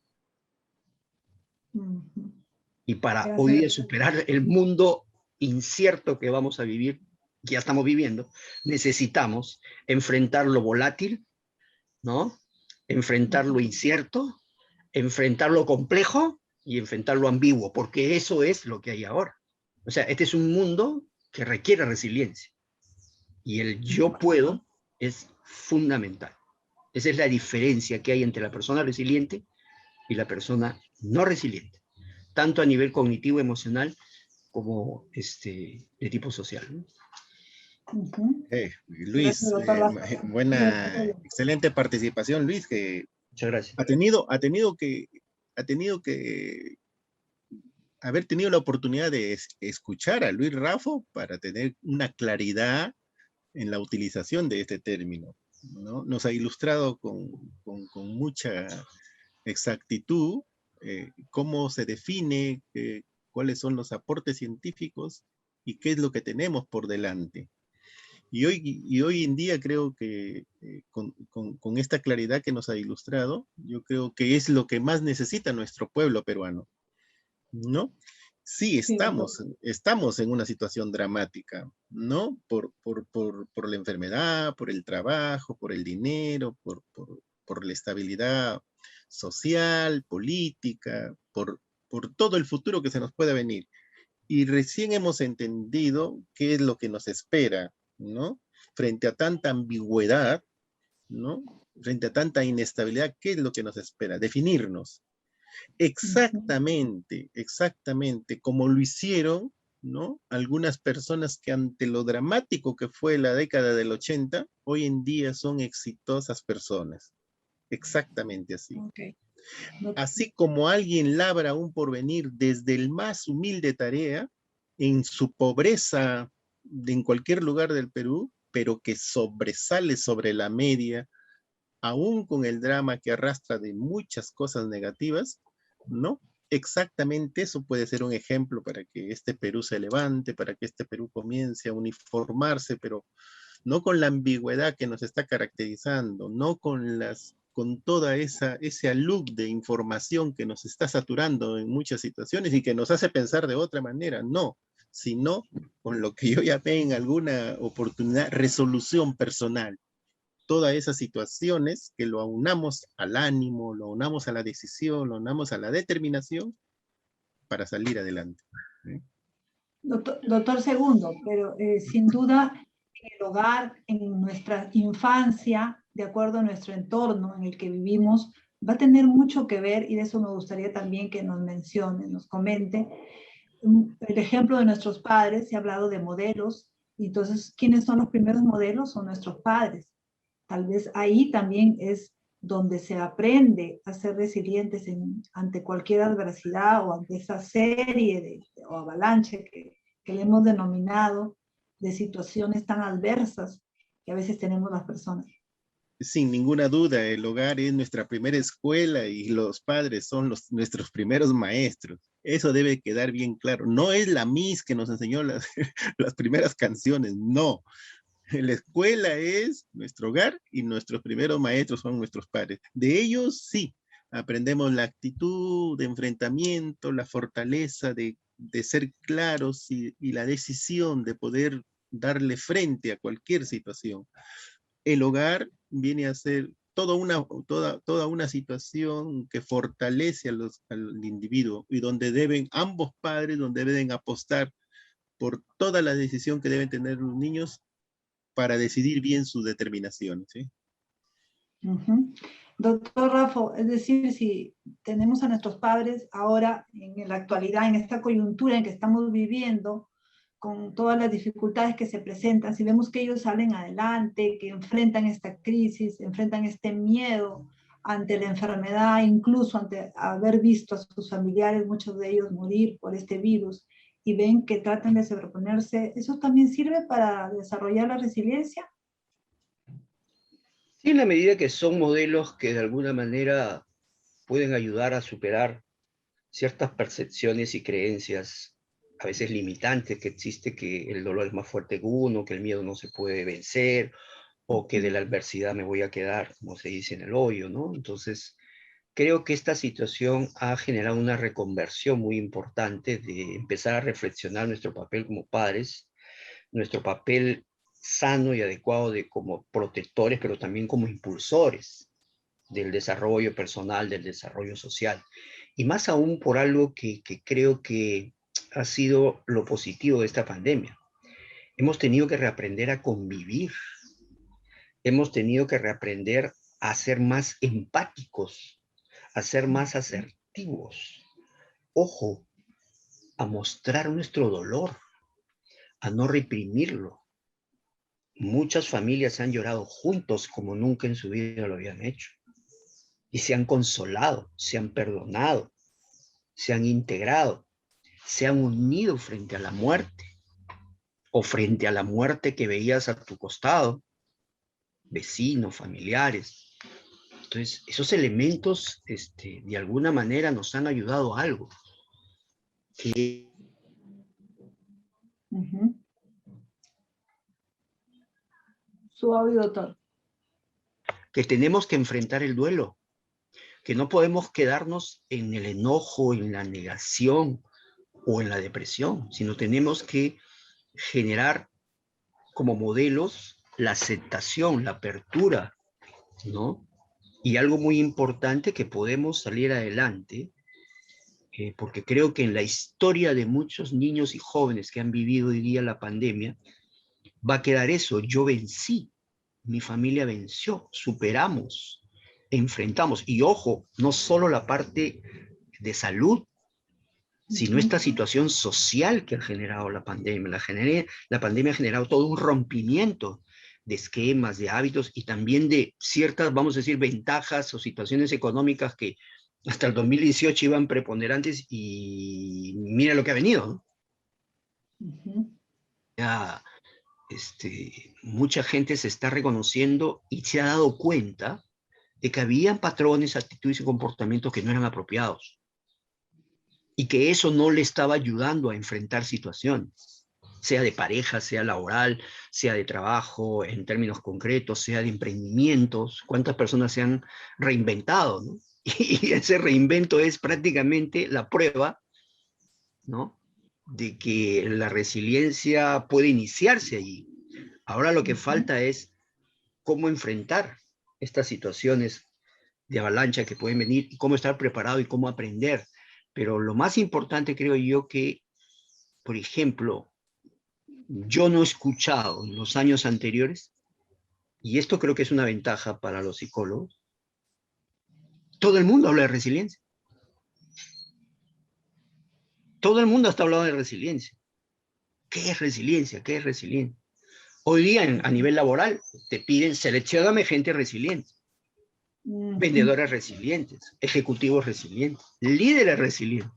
Y para hoy día superar el mundo incierto que vamos a vivir, que ya estamos viviendo, necesitamos enfrentar lo volátil, ¿no? Enfrentar lo incierto, enfrentar lo complejo y enfrentar lo ambiguo, porque eso es lo que hay ahora. O sea, este es un mundo que requiere resiliencia. Y el yo puedo es fundamental. Esa es la diferencia que hay entre la persona resiliente y la persona no resiliente, tanto a nivel cognitivo, emocional, como de tipo social, ¿no? Luis, excelente participación, Luis, que muchas gracias. Ha tenido que haber tenido la oportunidad de escuchar a Luis Raffo para tener una claridad en la utilización de este término, ¿no? Nos ha ilustrado con mucha exactitud cómo se define, cuáles son los aportes científicos y qué es lo que tenemos por delante. Y hoy en día creo que con esta claridad que nos ha ilustrado, yo creo que es lo que más necesita nuestro pueblo peruano, ¿no? Sí, estamos en una situación dramática, ¿no? Por la enfermedad, por el trabajo, por el dinero, por la estabilidad social, política, por todo el futuro que se nos pueda venir. Y recién hemos entendido qué es lo que nos espera, ¿no? Frente a tanta ambigüedad, ¿no? Frente a tanta inestabilidad, ¿qué es lo que nos espera? Definirnos. Exactamente como lo hicieron, ¿no? Algunas personas que ante lo dramático que fue la década del 80, hoy en día son exitosas personas. Exactamente así. Okay. Así como alguien labra un porvenir desde el más humilde tarea, en su pobreza en cualquier lugar del Perú, pero que sobresale sobre la media, aún con el drama que arrastra de muchas cosas negativas, ¿no? Exactamente eso puede ser un ejemplo para que este Perú se levante, para que este Perú comience a uniformarse, pero no con la ambigüedad que nos está caracterizando, no con toda ese alud de información que nos está saturando en muchas situaciones y que nos hace pensar de otra manera, no, sino con lo que yo llamé en alguna oportunidad resolución personal. Todas esas situaciones que lo aunamos al ánimo, lo aunamos a la decisión, lo aunamos a la determinación para salir adelante. Doctor Segundo, pero sin duda en el hogar, en nuestra infancia, de acuerdo a nuestro entorno en el que vivimos, va a tener mucho que ver, y de eso me gustaría también que nos mencione, nos comente. El ejemplo de nuestros padres, se ha hablado de modelos, y entonces, ¿quiénes son los primeros modelos? Son nuestros padres. Tal vez ahí también es donde se aprende a ser resilientes ante cualquier adversidad o ante esa serie o avalanche que le hemos denominado de situaciones tan adversas que a veces tenemos las personas. Sin ninguna duda, el hogar es nuestra primera escuela y los padres son nuestros primeros maestros. Eso debe quedar bien claro. No es la Miss que nos enseñó las primeras canciones, no. La escuela es nuestro hogar y nuestros primeros maestros son nuestros padres. De ellos sí, aprendemos la actitud de enfrentamiento, la fortaleza de ser claros y la decisión de poder darle frente a cualquier situación. El hogar viene a ser toda una situación que fortalece al individuo y donde ambos padres deben apostar por toda la decisión que deben tener los niños para decidir bien su determinación, ¿sí? Doctor Raffo, es decir, si tenemos a nuestros padres ahora, en la actualidad, en esta coyuntura en que estamos viviendo, con todas las dificultades que se presentan, si vemos que ellos salen adelante, que enfrentan esta crisis, enfrentan este miedo ante la enfermedad, incluso ante haber visto a sus familiares, muchos de ellos morir por este virus, y ven que tratan de sobreponerse, ¿eso también sirve para desarrollar la resiliencia? Sí, en la medida que son modelos que de alguna manera pueden ayudar a superar ciertas percepciones y creencias, a veces limitantes, que existe que el dolor es más fuerte que uno, que el miedo no se puede vencer, o que de la adversidad me voy a quedar, como se dice, en el hoyo, ¿no? Entonces, creo que esta situación ha generado una reconversión muy importante de empezar a reflexionar nuestro papel como padres, nuestro papel sano y adecuado de como protectores, pero también como impulsores del desarrollo personal, del desarrollo social. Y más aún por algo que creo que ha sido lo positivo de esta pandemia. Hemos tenido que reaprender a convivir, hemos tenido que reaprender a ser más empáticos, a ser más asertivos. Ojo, a mostrar nuestro dolor, a no reprimirlo. Muchas familias han llorado juntos como nunca en su vida lo habían hecho. Y se han consolado, se han perdonado, se han integrado, se han unido frente a la muerte o frente a la muerte que veías a tu costado, vecinos, familiares. Entonces, esos elementos, de alguna manera nos han ayudado a algo. Su audio, doctor. Que tenemos que enfrentar el duelo, que no podemos quedarnos en el enojo, en la negación o en la depresión, sino tenemos que generar como modelos la aceptación, la apertura, ¿no? Y algo muy importante, que podemos salir adelante, porque creo que en la historia de muchos niños y jóvenes que han vivido hoy día la pandemia, va a quedar eso: yo vencí, mi familia venció, superamos, enfrentamos. Y ojo, no solo la parte de salud, sino esta situación social que ha generado la pandemia. La pandemia ha generado todo un rompimiento de esquemas, de hábitos y también de ciertas, vamos a decir, ventajas o situaciones económicas que hasta el 2018 iban preponderantes, y mira lo que ha venido, ¿no? Ya, mucha gente se está reconociendo y se ha dado cuenta de que habían patrones, actitudes y comportamientos que no eran apropiados, y que eso no le estaba ayudando a enfrentar situaciones, sea de pareja, sea laboral, sea de trabajo, en términos concretos, sea de emprendimientos. ¿Cuántas personas se han reinventado, ¿no? Y ese reinvento es prácticamente la prueba, ¿no?, de que la resiliencia puede iniciarse allí. Ahora lo que falta es cómo enfrentar estas situaciones de avalancha que pueden venir, y cómo estar preparado y cómo aprender. Pero lo más importante, creo yo, que, por ejemplo, yo no he escuchado en los años anteriores, y esto creo que es una ventaja para los psicólogos, todo el mundo habla de resiliencia. Todo el mundo está hablando de resiliencia. ¿Qué es resiliencia? ¿Qué es resiliencia? Hoy día, a nivel laboral, te piden: seleccióname gente resiliente. Vendedores resilientes, ejecutivos resilientes, líderes resilientes.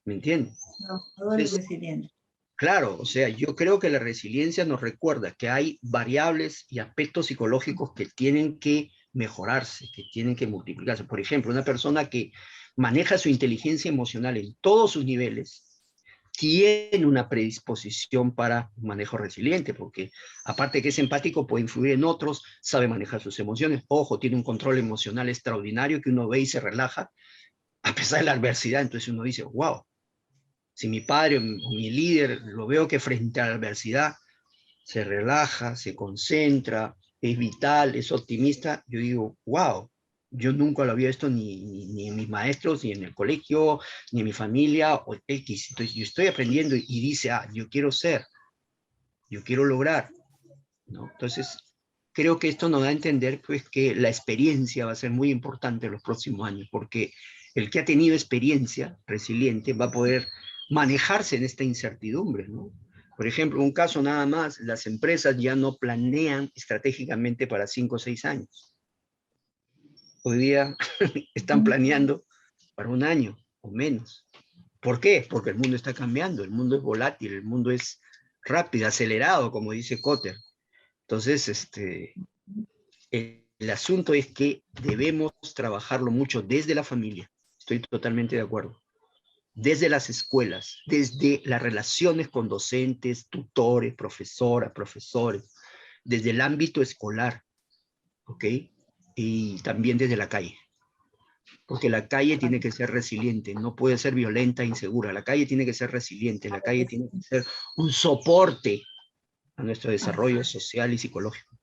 ¿Me entiendes? Trabajadores resilientes. Claro, o sea, yo creo que la resiliencia nos recuerda que hay variables y aspectos psicológicos que tienen que mejorarse, que tienen que multiplicarse. Por ejemplo, una persona que maneja su inteligencia emocional en todos sus niveles tiene una predisposición para un manejo resiliente, porque aparte de que es empático, puede influir en otros, sabe manejar sus emociones. Ojo, tiene un control emocional extraordinario que uno ve y se relaja a pesar de la adversidad. Entonces uno dice: wow, si mi padre o mi líder lo veo que frente a la adversidad se relaja, se concentra, es vital, es optimista, yo digo: wow, yo nunca lo había visto ni en mis maestros, ni en el colegio, ni en mi familia, o X. Entonces yo estoy aprendiendo y dice: yo quiero ser, yo quiero lograr, ¿no? Entonces creo que esto nos da a entender, pues, que la experiencia va a ser muy importante en los próximos años, porque el que ha tenido experiencia resiliente va a poder manejarse en esta incertidumbre, ¿no? Por ejemplo, un caso nada más, las empresas ya no planean estratégicamente para 5 o 6 años. Hoy día están planeando para un año o menos. ¿Por qué? Porque el mundo está cambiando, el mundo es volátil, el mundo es rápido, acelerado, como dice Kotter. Entonces, el asunto es que debemos trabajarlo mucho desde la familia. Estoy totalmente de acuerdo. Desde las escuelas, desde las relaciones con docentes, tutores, profesoras, profesores, desde el ámbito escolar, ¿ok? Y también desde la calle. Porque la calle tiene que ser resiliente, no puede ser violenta e insegura. La calle tiene que ser resiliente, la calle tiene que ser un soporte a nuestro desarrollo social y psicológico.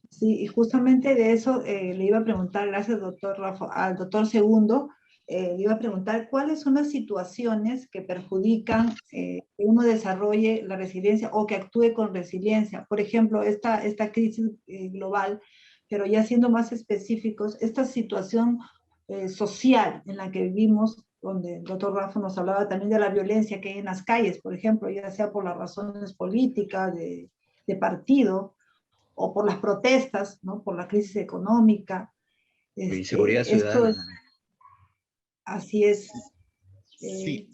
Sí, y justamente de eso le iba a preguntar, gracias doctor Rafa, al doctor Segundo, le iba a preguntar cuáles son las situaciones que perjudican que uno desarrolle la resiliencia o que actúe con resiliencia. Por ejemplo, esta crisis global, pero ya siendo más específicos, esta situación social en la que vivimos, donde el doctor Rafa nos hablaba también de la violencia que hay en las calles, por ejemplo, ya sea por las razones políticas, de partido, o por las protestas, ¿no? Por la crisis económica. Inseguridad Esto ciudadana. es, así es. Sí,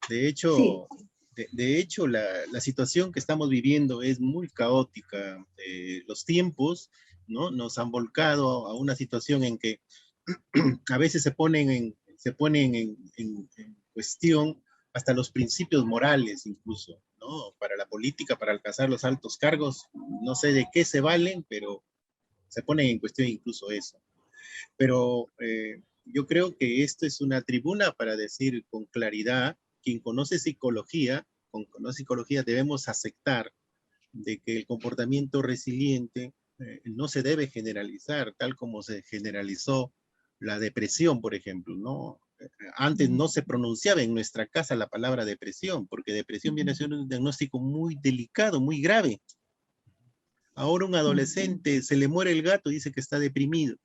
Sí, de hecho la situación que estamos viviendo es muy caótica. Los tiempos, ¿no? Nos han volcado a una situación en que a veces se ponen en cuestión hasta los principios morales incluso, ¿no? Para la política, para alcanzar los altos cargos, no sé de qué se valen, pero se ponen en cuestión incluso eso. Pero yo creo que esto es una tribuna para decir con claridad, quien conoce psicología debemos aceptar de que el comportamiento resiliente no se debe generalizar, tal como se generalizó la depresión, por ejemplo, ¿no? Antes no se pronunciaba en nuestra casa la palabra depresión, porque depresión viene a ser un diagnóstico muy delicado, muy grave. Ahora un adolescente se le muere el gato y dice que está deprimido.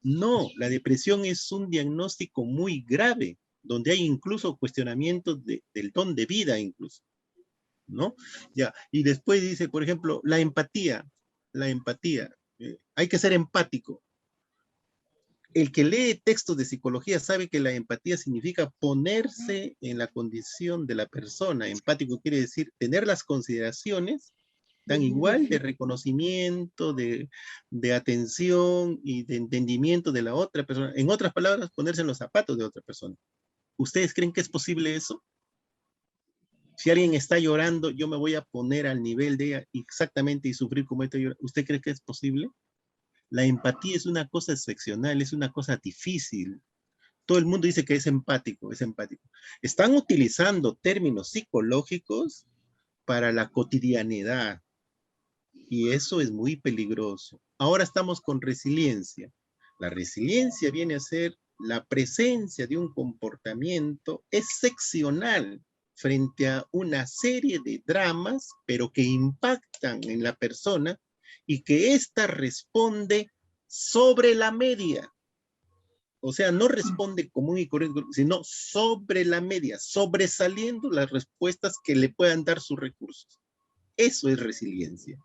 No, la depresión es un diagnóstico muy grave, donde hay incluso cuestionamientos del don de vida incluso, ¿no? Ya, y después dice, por ejemplo, la empatía, hay que ser empático. El que lee textos de psicología sabe que la empatía significa ponerse en la condición de la persona. Empático quiere decir tener las consideraciones tan igual de reconocimiento, de atención y de entendimiento de la otra persona. En otras palabras, ponerse en los zapatos de otra persona. ¿Ustedes creen que es posible eso? Si alguien está llorando, yo me voy a poner al nivel de ella exactamente y sufrir como está llorando. ¿Usted cree que es posible? La empatía es una cosa excepcional, es una cosa difícil. Todo el mundo dice que es empático, es empático. Están utilizando términos psicológicos para la cotidianidad y eso es muy peligroso. Ahora estamos con resiliencia. La resiliencia viene a ser la presencia de un comportamiento excepcional frente a una serie de dramas, pero que impactan en la persona y que ésta responde sobre la media. O sea, no responde común y corriente, sino sobre la media, sobresaliendo las respuestas que le puedan dar sus recursos. Eso es resiliencia.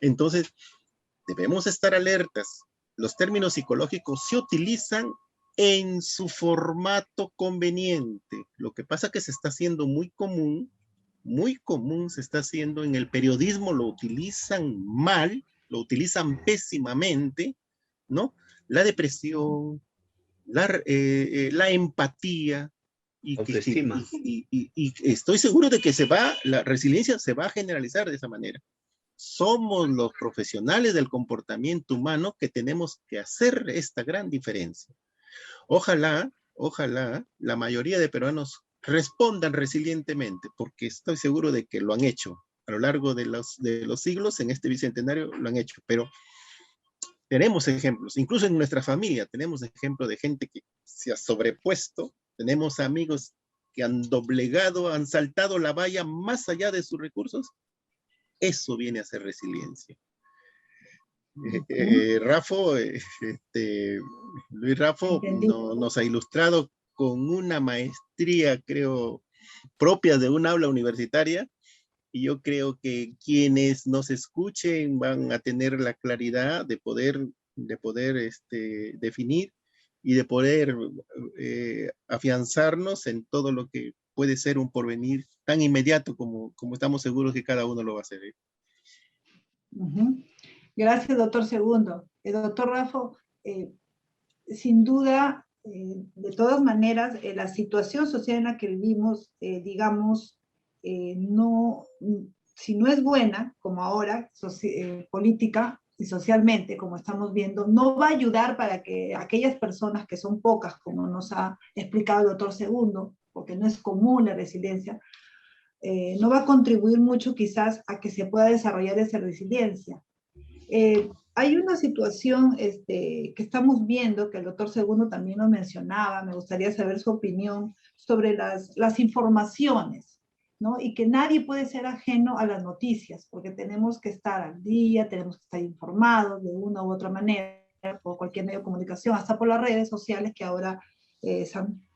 Entonces, debemos estar alertas. Los términos psicológicos se utilizan en su formato conveniente. Lo que pasa es que se está haciendo muy común se está haciendo en el periodismo, lo utilizan mal, lo utilizan pésimamente, ¿no? La depresión, la empatía, Autoestima. y estoy seguro de que la resiliencia se va a generalizar de esa manera. Somos los profesionales del comportamiento humano que tenemos que hacer esta gran diferencia. Ojalá la mayoría de peruanos respondan resilientemente, porque estoy seguro de que lo han hecho a lo largo de los siglos, en este bicentenario lo han hecho, pero tenemos ejemplos, incluso en nuestra familia tenemos ejemplos de gente que se ha sobrepuesto, tenemos amigos que han doblegado, han saltado la valla más allá de sus recursos. Eso viene a ser resiliencia. Luis Raffo nos ha ilustrado con una maestría, creo, propias de un aula universitaria, y yo creo que quienes nos escuchen van a tener la claridad de poder definir y de poder afianzarnos en todo lo que puede ser un porvenir tan inmediato como estamos seguros que cada uno lo va a hacer. Gracias, doctor Segundo. Doctor Raffo, sin duda, de todas maneras, la situación social en la que vivimos, digamos, no, si no es buena, como ahora, política y socialmente, como estamos viendo, no va a ayudar para que aquellas personas que son pocas, como nos ha explicado el doctor Segundo, porque no es común la resiliencia, no va a contribuir mucho quizás a que se pueda desarrollar esa resiliencia. Hay una situación que estamos viendo, que el doctor Segundo también lo mencionaba, me gustaría saber su opinión sobre las informaciones, ¿no? Y que nadie puede ser ajeno a las noticias, porque tenemos que estar al día, tenemos que estar informados de una u otra manera, por cualquier medio de comunicación, hasta por las redes sociales que ahora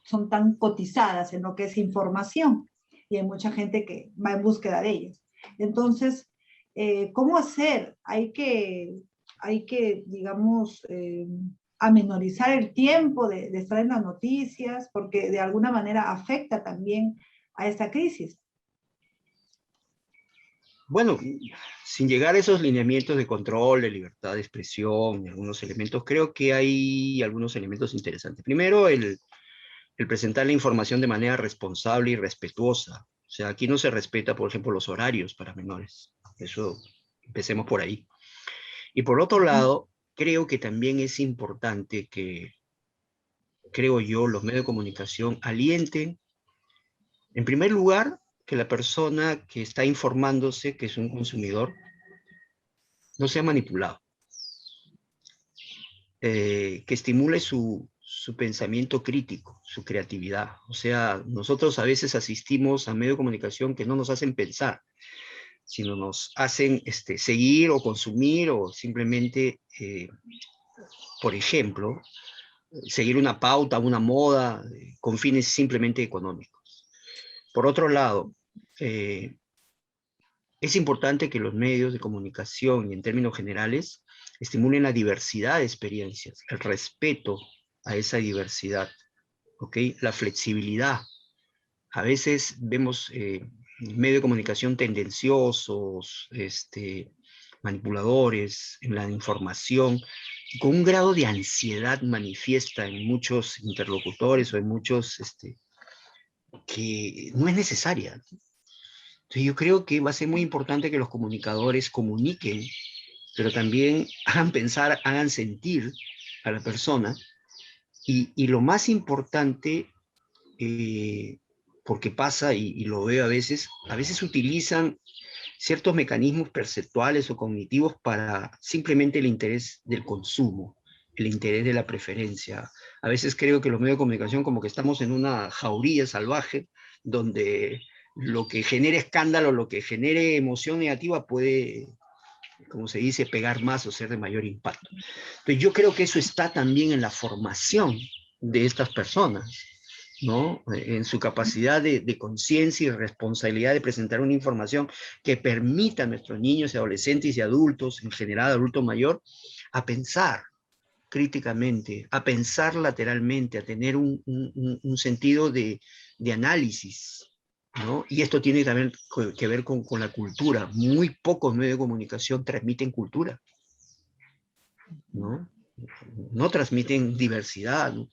son tan cotizadas en lo que es información, y hay mucha gente que va en búsqueda de ellas. Entonces, ¿cómo hacer? Hay que digamos, amenorizar el tiempo de estar en las noticias, porque de alguna manera afecta también a esta crisis. Bueno, sin llegar a esos lineamientos de control, de libertad de expresión, algunos elementos, creo que hay algunos elementos interesantes. Primero, el presentar la información de manera responsable y respetuosa. O sea, aquí no se respeta, por ejemplo, los horarios para menores. Eso, empecemos por ahí. Y por otro lado, creo que también es importante que, creo yo, los medios de comunicación alienten, en primer lugar, que la persona que está informándose, que es un consumidor, no sea manipulado. Que estimule su pensamiento crítico, su creatividad. O sea, nosotros a veces asistimos a medios de comunicación que no nos hacen pensar, sino nos hacen seguir o consumir o simplemente, por ejemplo, seguir una pauta, una moda, con fines simplemente económicos. Por otro lado, es importante que los medios de comunicación, y en términos generales, estimulen la diversidad de experiencias, el respeto a esa diversidad, ¿ok? La flexibilidad. A veces vemos medios de comunicación tendenciosos, manipuladores en la información, con un grado de ansiedad manifiesta en muchos interlocutores o en muchos que no es necesaria. Entonces yo creo que va a ser muy importante que los comunicadores comuniquen, pero también hagan pensar, hagan sentir a la persona. Y lo más importante, porque pasa y lo veo a veces utilizan ciertos mecanismos perceptuales o cognitivos para simplemente el interés del consumo, el interés de la preferencia. A veces creo que los medios de comunicación como que estamos en una jauría salvaje donde lo que genere escándalo, lo que genere emoción negativa puede, como se dice, pegar más o ser de mayor impacto. Entonces yo creo que eso está también en la formación de estas personas, ¿no? En su capacidad de conciencia y responsabilidad de presentar una información que permita a nuestros niños y adolescentes y adultos, en general adulto mayor, a pensar críticamente, a pensar lateralmente, a tener un sentido de análisis, ¿no? Y esto tiene también que ver con la cultura. Muy pocos medios de comunicación transmiten cultura, ¿no? No transmiten diversidad, ¿no?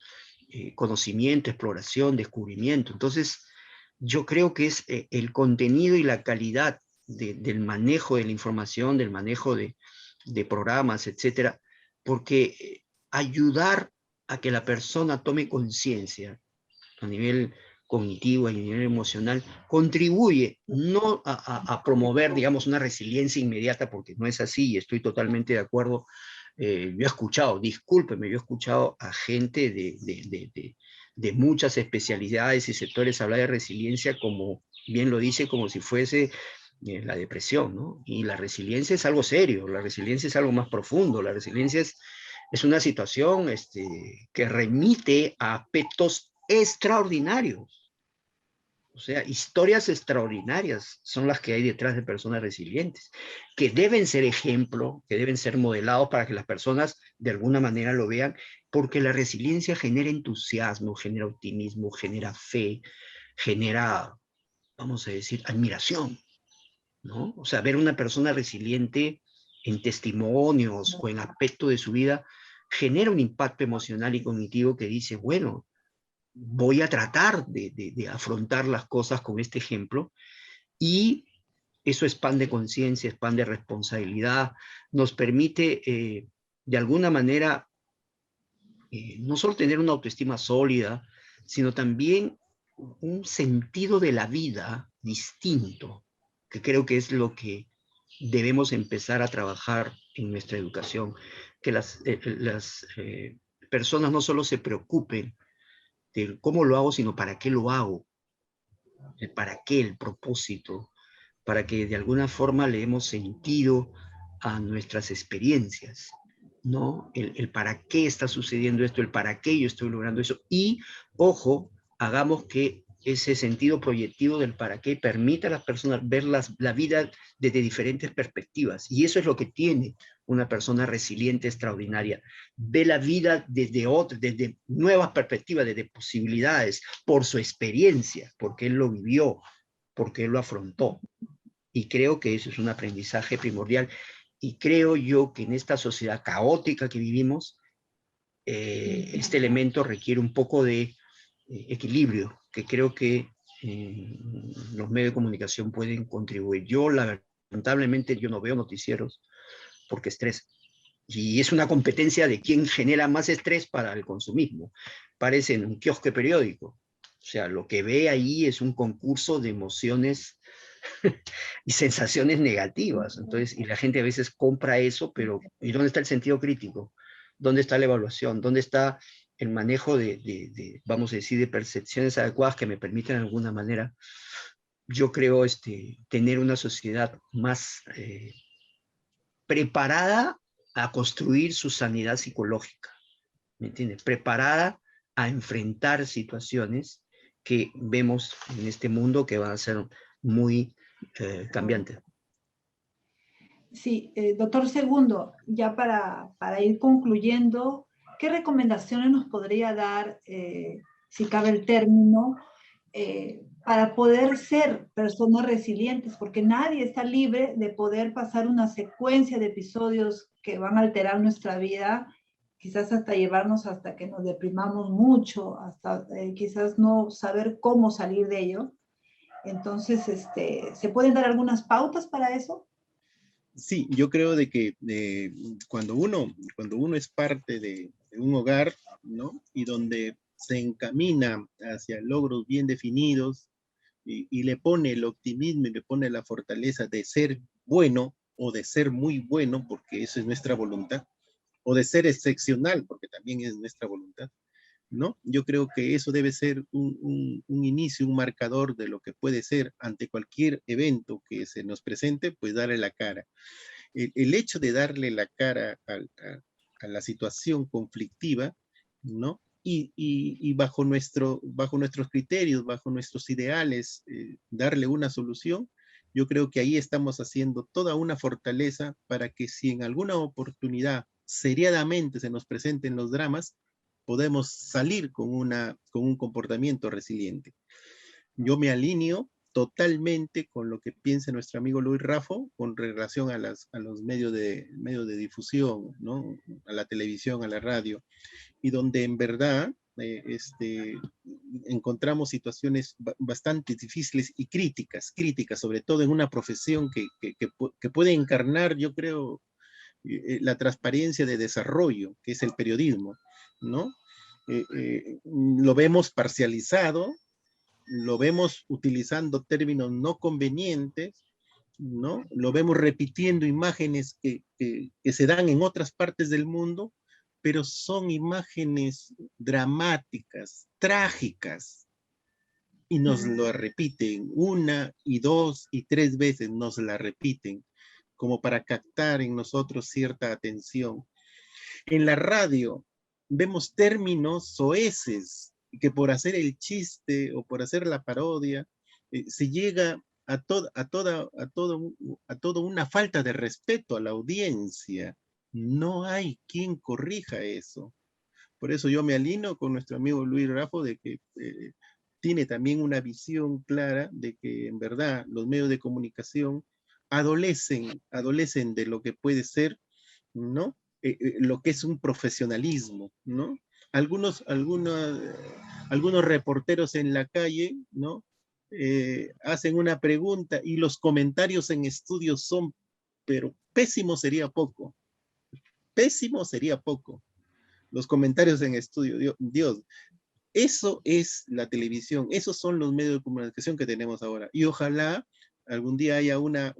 Conocimiento, exploración, descubrimiento. Entonces, yo creo que es el contenido y la calidad del manejo de la información, del manejo de programas, etcétera, porque ayudar a que la persona tome conciencia a nivel cognitivo, a nivel emocional, contribuye no a promover, digamos, una resiliencia inmediata, porque no es así, y estoy totalmente de acuerdo. Yo he escuchado, discúlpeme, yo he escuchado a gente de muchas especialidades y sectores hablar de resiliencia como, bien lo dice, como si fuese la depresión, ¿no? Y la resiliencia es algo serio, la resiliencia es algo más profundo, la resiliencia es una situación que remite a aspectos extraordinarios, O sea, historias extraordinarias son las que hay detrás de personas resilientes, que deben ser ejemplo, que deben ser modelados para que las personas de alguna manera lo vean, porque la resiliencia genera entusiasmo, genera optimismo, genera fe, genera, vamos a decir, admiración, ¿no? O sea, ver una persona resiliente en testimonios o en aspecto de su vida genera un impacto emocional y cognitivo que dice, bueno, voy a tratar de afrontar las cosas con este ejemplo, y eso expande conciencia, expande responsabilidad, nos permite de alguna manera no solo tener una autoestima sólida, sino también un sentido de la vida distinto, que creo que es lo que debemos empezar a trabajar en nuestra educación, que las personas no solo se preocupen de cómo lo hago, sino para qué lo hago, el para qué, el propósito, para que de alguna forma le demos sentido a nuestras experiencias, ¿no? El para qué está sucediendo esto, el para qué yo estoy logrando eso. Y, ojo, hagamos que ese sentido proyectivo del para qué permita a las personas ver la vida desde diferentes perspectivas. Y eso es lo que tiene una persona resiliente extraordinaria. Ve la vida desde nuevas perspectivas, desde posibilidades, por su experiencia, porque él lo vivió, porque él lo afrontó. Y creo que eso es un aprendizaje primordial. Y creo yo que en esta sociedad caótica que vivimos, este elemento requiere un poco de equilibrio, que creo que los medios de comunicación pueden contribuir. Yo, lamentablemente, yo no veo noticieros porque estrés. Y es una competencia de quién genera más estrés para el consumismo. Parece en un kiosco periódico. O sea, lo que ve ahí es un concurso de emociones y sensaciones negativas. Entonces, y la gente a veces compra eso, pero ¿y dónde está el sentido crítico? ¿Dónde está la evaluación? ¿Dónde está el manejo vamos a decir, de percepciones adecuadas que me permitan de alguna manera, yo creo, tener una sociedad más preparada a construir su sanidad psicológica? ¿Me entiendes? Preparada a enfrentar situaciones que vemos en este mundo que van a ser muy cambiante. Sí, doctor Segundo, ya para ir concluyendo, ¿qué recomendaciones nos podría dar, si cabe el término, para poder ser personas resilientes? Porque nadie está libre de poder pasar una secuencia de episodios que van a alterar nuestra vida, quizás hasta llevarnos hasta que nos deprimamos mucho, hasta quizás no saber cómo salir de ello. Entonces, ¿se pueden dar algunas pautas para eso? Sí, yo creo de que cuando uno es parte de un hogar, ¿no? Y donde se encamina hacia logros bien definidos y le pone el optimismo y le pone la fortaleza de ser bueno o de ser muy bueno, porque eso es nuestra voluntad, o de ser excepcional, porque también es nuestra voluntad, ¿no? Yo creo que eso debe ser un inicio, un marcador de lo que puede ser ante cualquier evento que se nos presente, pues darle la cara. El hecho de darle la cara a la situación conflictiva, ¿no? Y bajo nuestros criterios, bajo nuestros ideales, darle una solución, yo creo que ahí estamos haciendo toda una fortaleza para que si en alguna oportunidad seriadamente se nos presenten los dramas, podemos salir con un comportamiento resiliente. Yo me alineo totalmente con lo que piensa nuestro amigo Luis Raffo con relación a los medios de difusión, ¿no? A la televisión, a la radio, y donde en verdad encontramos situaciones bastante difíciles y críticas, sobre todo en una profesión que puede encarnar, yo creo, la transparencia de desarrollo, que es el periodismo, ¿no? Lo vemos parcializado, lo vemos utilizando términos no convenientes, ¿no? Lo vemos repitiendo imágenes que se dan en otras partes del mundo, pero son imágenes dramáticas, trágicas, y nos lo repiten una y dos y tres veces, nos la repiten, como para captar en nosotros cierta atención. En la radio vemos términos soeces que por hacer el chiste o por hacer la parodia se llega a toda una falta de respeto a la audiencia. No hay quien corrija eso. Por eso yo me alineo con nuestro amigo Luis Raffo de que tiene también una visión clara de que en verdad los medios de comunicación adolecen de lo que puede ser, ¿no? Lo que es un profesionalismo, ¿no? Algunos reporteros en la calle, ¿no? Hacen una pregunta y los comentarios en estudios son, pero pésimo sería poco. Pésimo sería poco. Los comentarios en estudio, Dios, eso es la televisión, esos son los medios de comunicación que tenemos ahora. Y ojalá algún día haya una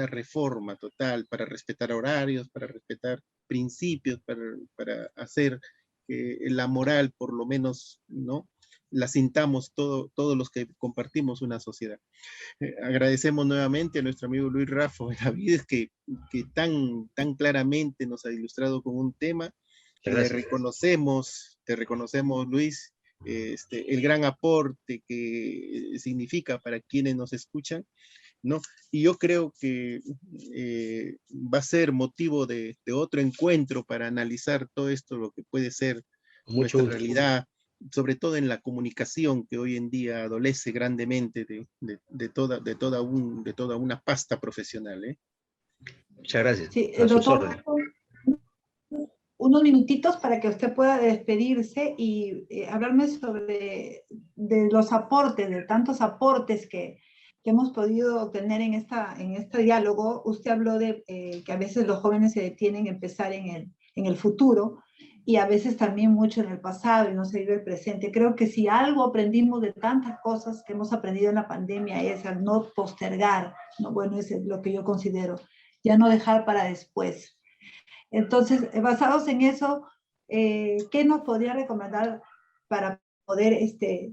reforma total para respetar horarios, para respetar principios, para hacer que la moral, por lo menos, ¿no? La sintamos todos los que compartimos una sociedad. Agradecemos nuevamente a nuestro amigo Luis Raffo Benavides que tan claramente nos ha ilustrado con un tema. Te reconocemos, Luis, el gran aporte que significa para quienes nos escuchan, ¿no? Y yo creo que va a ser motivo de otro encuentro para analizar todo esto, lo que puede ser nuestra realidad, sobre todo en la comunicación que hoy en día adolece grandemente de toda una pasta profesional, ¿eh? Muchas gracias. Sí, doctor, unos minutitos para que usted pueda despedirse y hablarme sobre de los aportes, de tantos aportes que hemos podido tener en este diálogo. Usted habló de que a veces los jóvenes se detienen en pensar en el futuro y a veces también mucho en el pasado y no se vive el presente. Creo que si algo aprendimos de tantas cosas que hemos aprendido en la pandemia es al no postergar, ¿no? Bueno, eso es lo que yo considero, ya no dejar para después. Entonces, basados en eso, ¿qué nos podría recomendar para poder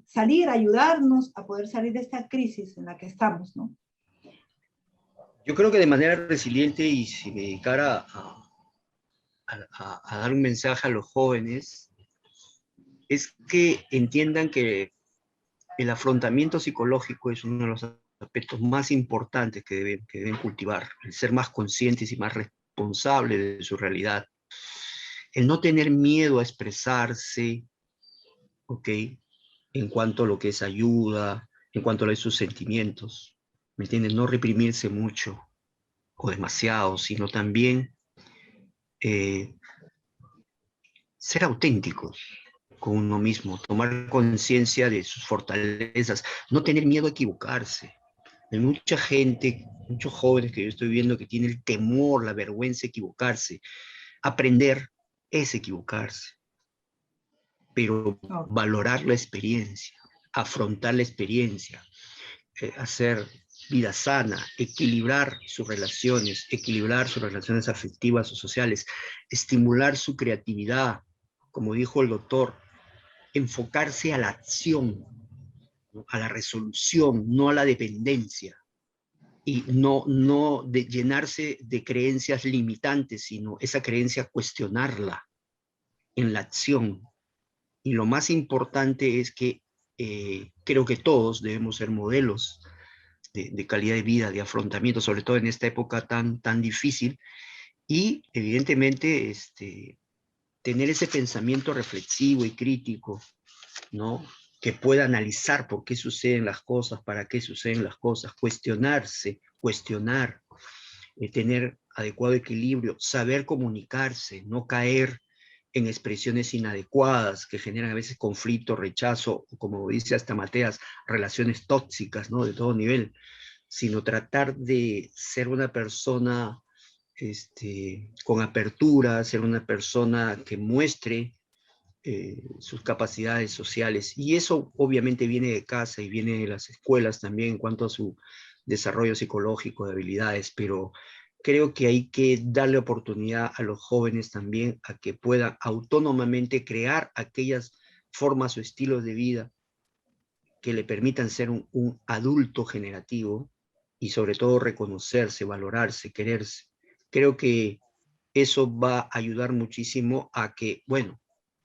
salir, ayudarnos a poder salir de esta crisis en la que estamos, ¿no? Yo creo que de manera resiliente, y si me dedicara a dar un mensaje a los jóvenes, es que entiendan que el afrontamiento psicológico es uno de los aspectos más importantes que deben cultivar, el ser más conscientes y más responsables de su realidad, el no tener miedo a expresarse, ¿ok? En cuanto a lo que es ayuda, en cuanto a sus sentimientos, ¿me entienden? No reprimirse mucho o demasiado, sino también ser auténticos con uno mismo, tomar conciencia de sus fortalezas, no tener miedo a equivocarse. Hay mucha gente, muchos jóvenes que yo estoy viendo que tienen el temor, la vergüenza de equivocarse. Aprender es equivocarse, pero valorar la experiencia, afrontar la experiencia, hacer vida sana, equilibrar sus relaciones afectivas o sociales, estimular su creatividad, como dijo el doctor, enfocarse a la acción, ¿no? A la resolución, no a la dependencia, y no de llenarse de creencias limitantes, sino esa creencia cuestionarla en la acción. Y lo más importante es que creo que todos debemos ser modelos de calidad de vida, de afrontamiento, sobre todo en esta época tan difícil, y evidentemente tener ese pensamiento reflexivo y crítico, ¿no? Que pueda analizar por qué suceden las cosas, para qué suceden las cosas, cuestionar, tener adecuado equilibrio, saber comunicarse, no caer en expresiones inadecuadas que generan a veces conflicto, rechazo, o como dice hasta Mateas, relaciones tóxicas, ¿no? De todo nivel, sino tratar de ser una persona con apertura, ser una persona que muestre sus capacidades sociales. Y eso obviamente viene de casa y viene de las escuelas también en cuanto a su desarrollo psicológico de habilidades, pero creo que hay que darle oportunidad a los jóvenes también a que puedan autónomamente crear aquellas formas o estilos de vida que le permitan ser un adulto generativo y sobre todo reconocerse, valorarse, quererse. Creo que eso va a ayudar muchísimo a que, bueno,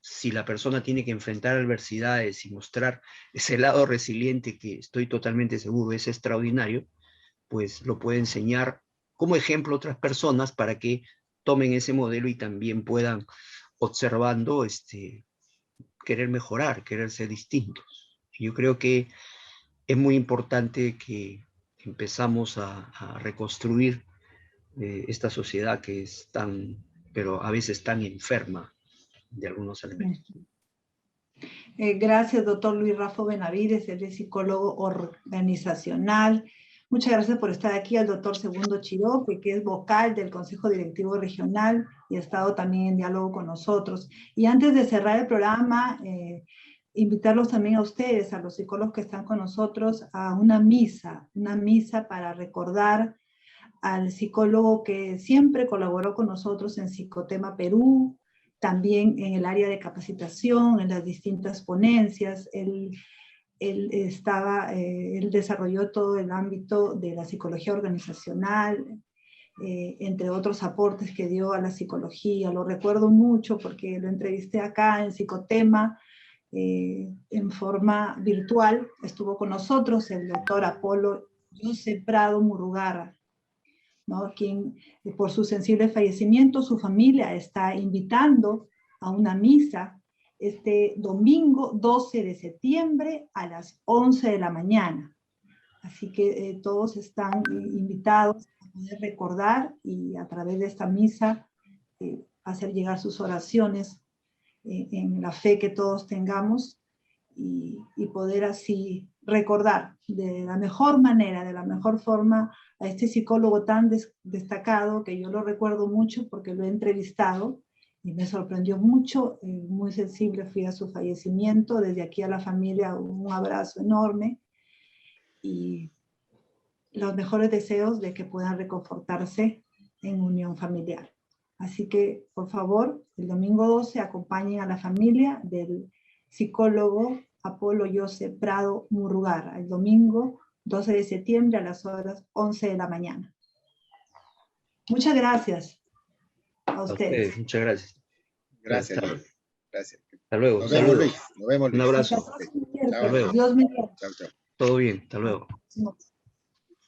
si la persona tiene que enfrentar adversidades y mostrar ese lado resiliente que estoy totalmente seguro es extraordinario, pues lo puede enseñar como ejemplo a otras personas para que tomen ese modelo y también puedan, observando, querer mejorar, querer ser distintos. Yo creo que es muy importante que empezamos a reconstruir esta sociedad que es tan, pero a veces tan enferma de algunos elementos. Gracias, doctor Luis Raffo Benavides, él es psicólogo organizacional. Muchas gracias por estar aquí al doctor Segundo Chiroque, que es vocal del Consejo Directivo Regional y ha estado también en diálogo con nosotros. Y antes de cerrar el programa, invitarlos también a ustedes, a los psicólogos que están con nosotros, a una misa para recordar al psicólogo que siempre colaboró con nosotros en Psicotema Perú, también en el área de capacitación, en las distintas ponencias. Él desarrolló todo el ámbito de la psicología organizacional, entre otros aportes que dio a la psicología. Lo recuerdo mucho porque lo entrevisté acá en Psicotema, en forma virtual. Estuvo con nosotros el doctor Apolo José Prado Murugarra, ¿no? Quien por su sensible fallecimiento, su familia está invitando a una misa este domingo 12 de septiembre a las 11 de la mañana. Así que todos están invitados a poder recordar y a través de esta misa hacer llegar sus oraciones en la fe que todos tengamos y poder así recordar de la mejor manera, de la mejor forma a este psicólogo tan destacado, que yo lo recuerdo mucho porque lo he entrevistado y me sorprendió mucho, muy sensible fui a su fallecimiento. Desde aquí a la familia un abrazo enorme y los mejores deseos de que puedan reconfortarse en unión familiar. Así que, por favor, el domingo 12 acompañen a la familia del psicólogo Apolo José Prado Murugarra, el domingo 12 de septiembre a las horas 11 de la mañana. Muchas gracias a ustedes. Muchas gracias. Gracias, Luis. Gracias. Hasta luego. Nos vemos, Luis. Nos vemos, Luis. Un abrazo. Hasta luego. Dios mediante. Chao, chao. Todo bien. Hasta luego.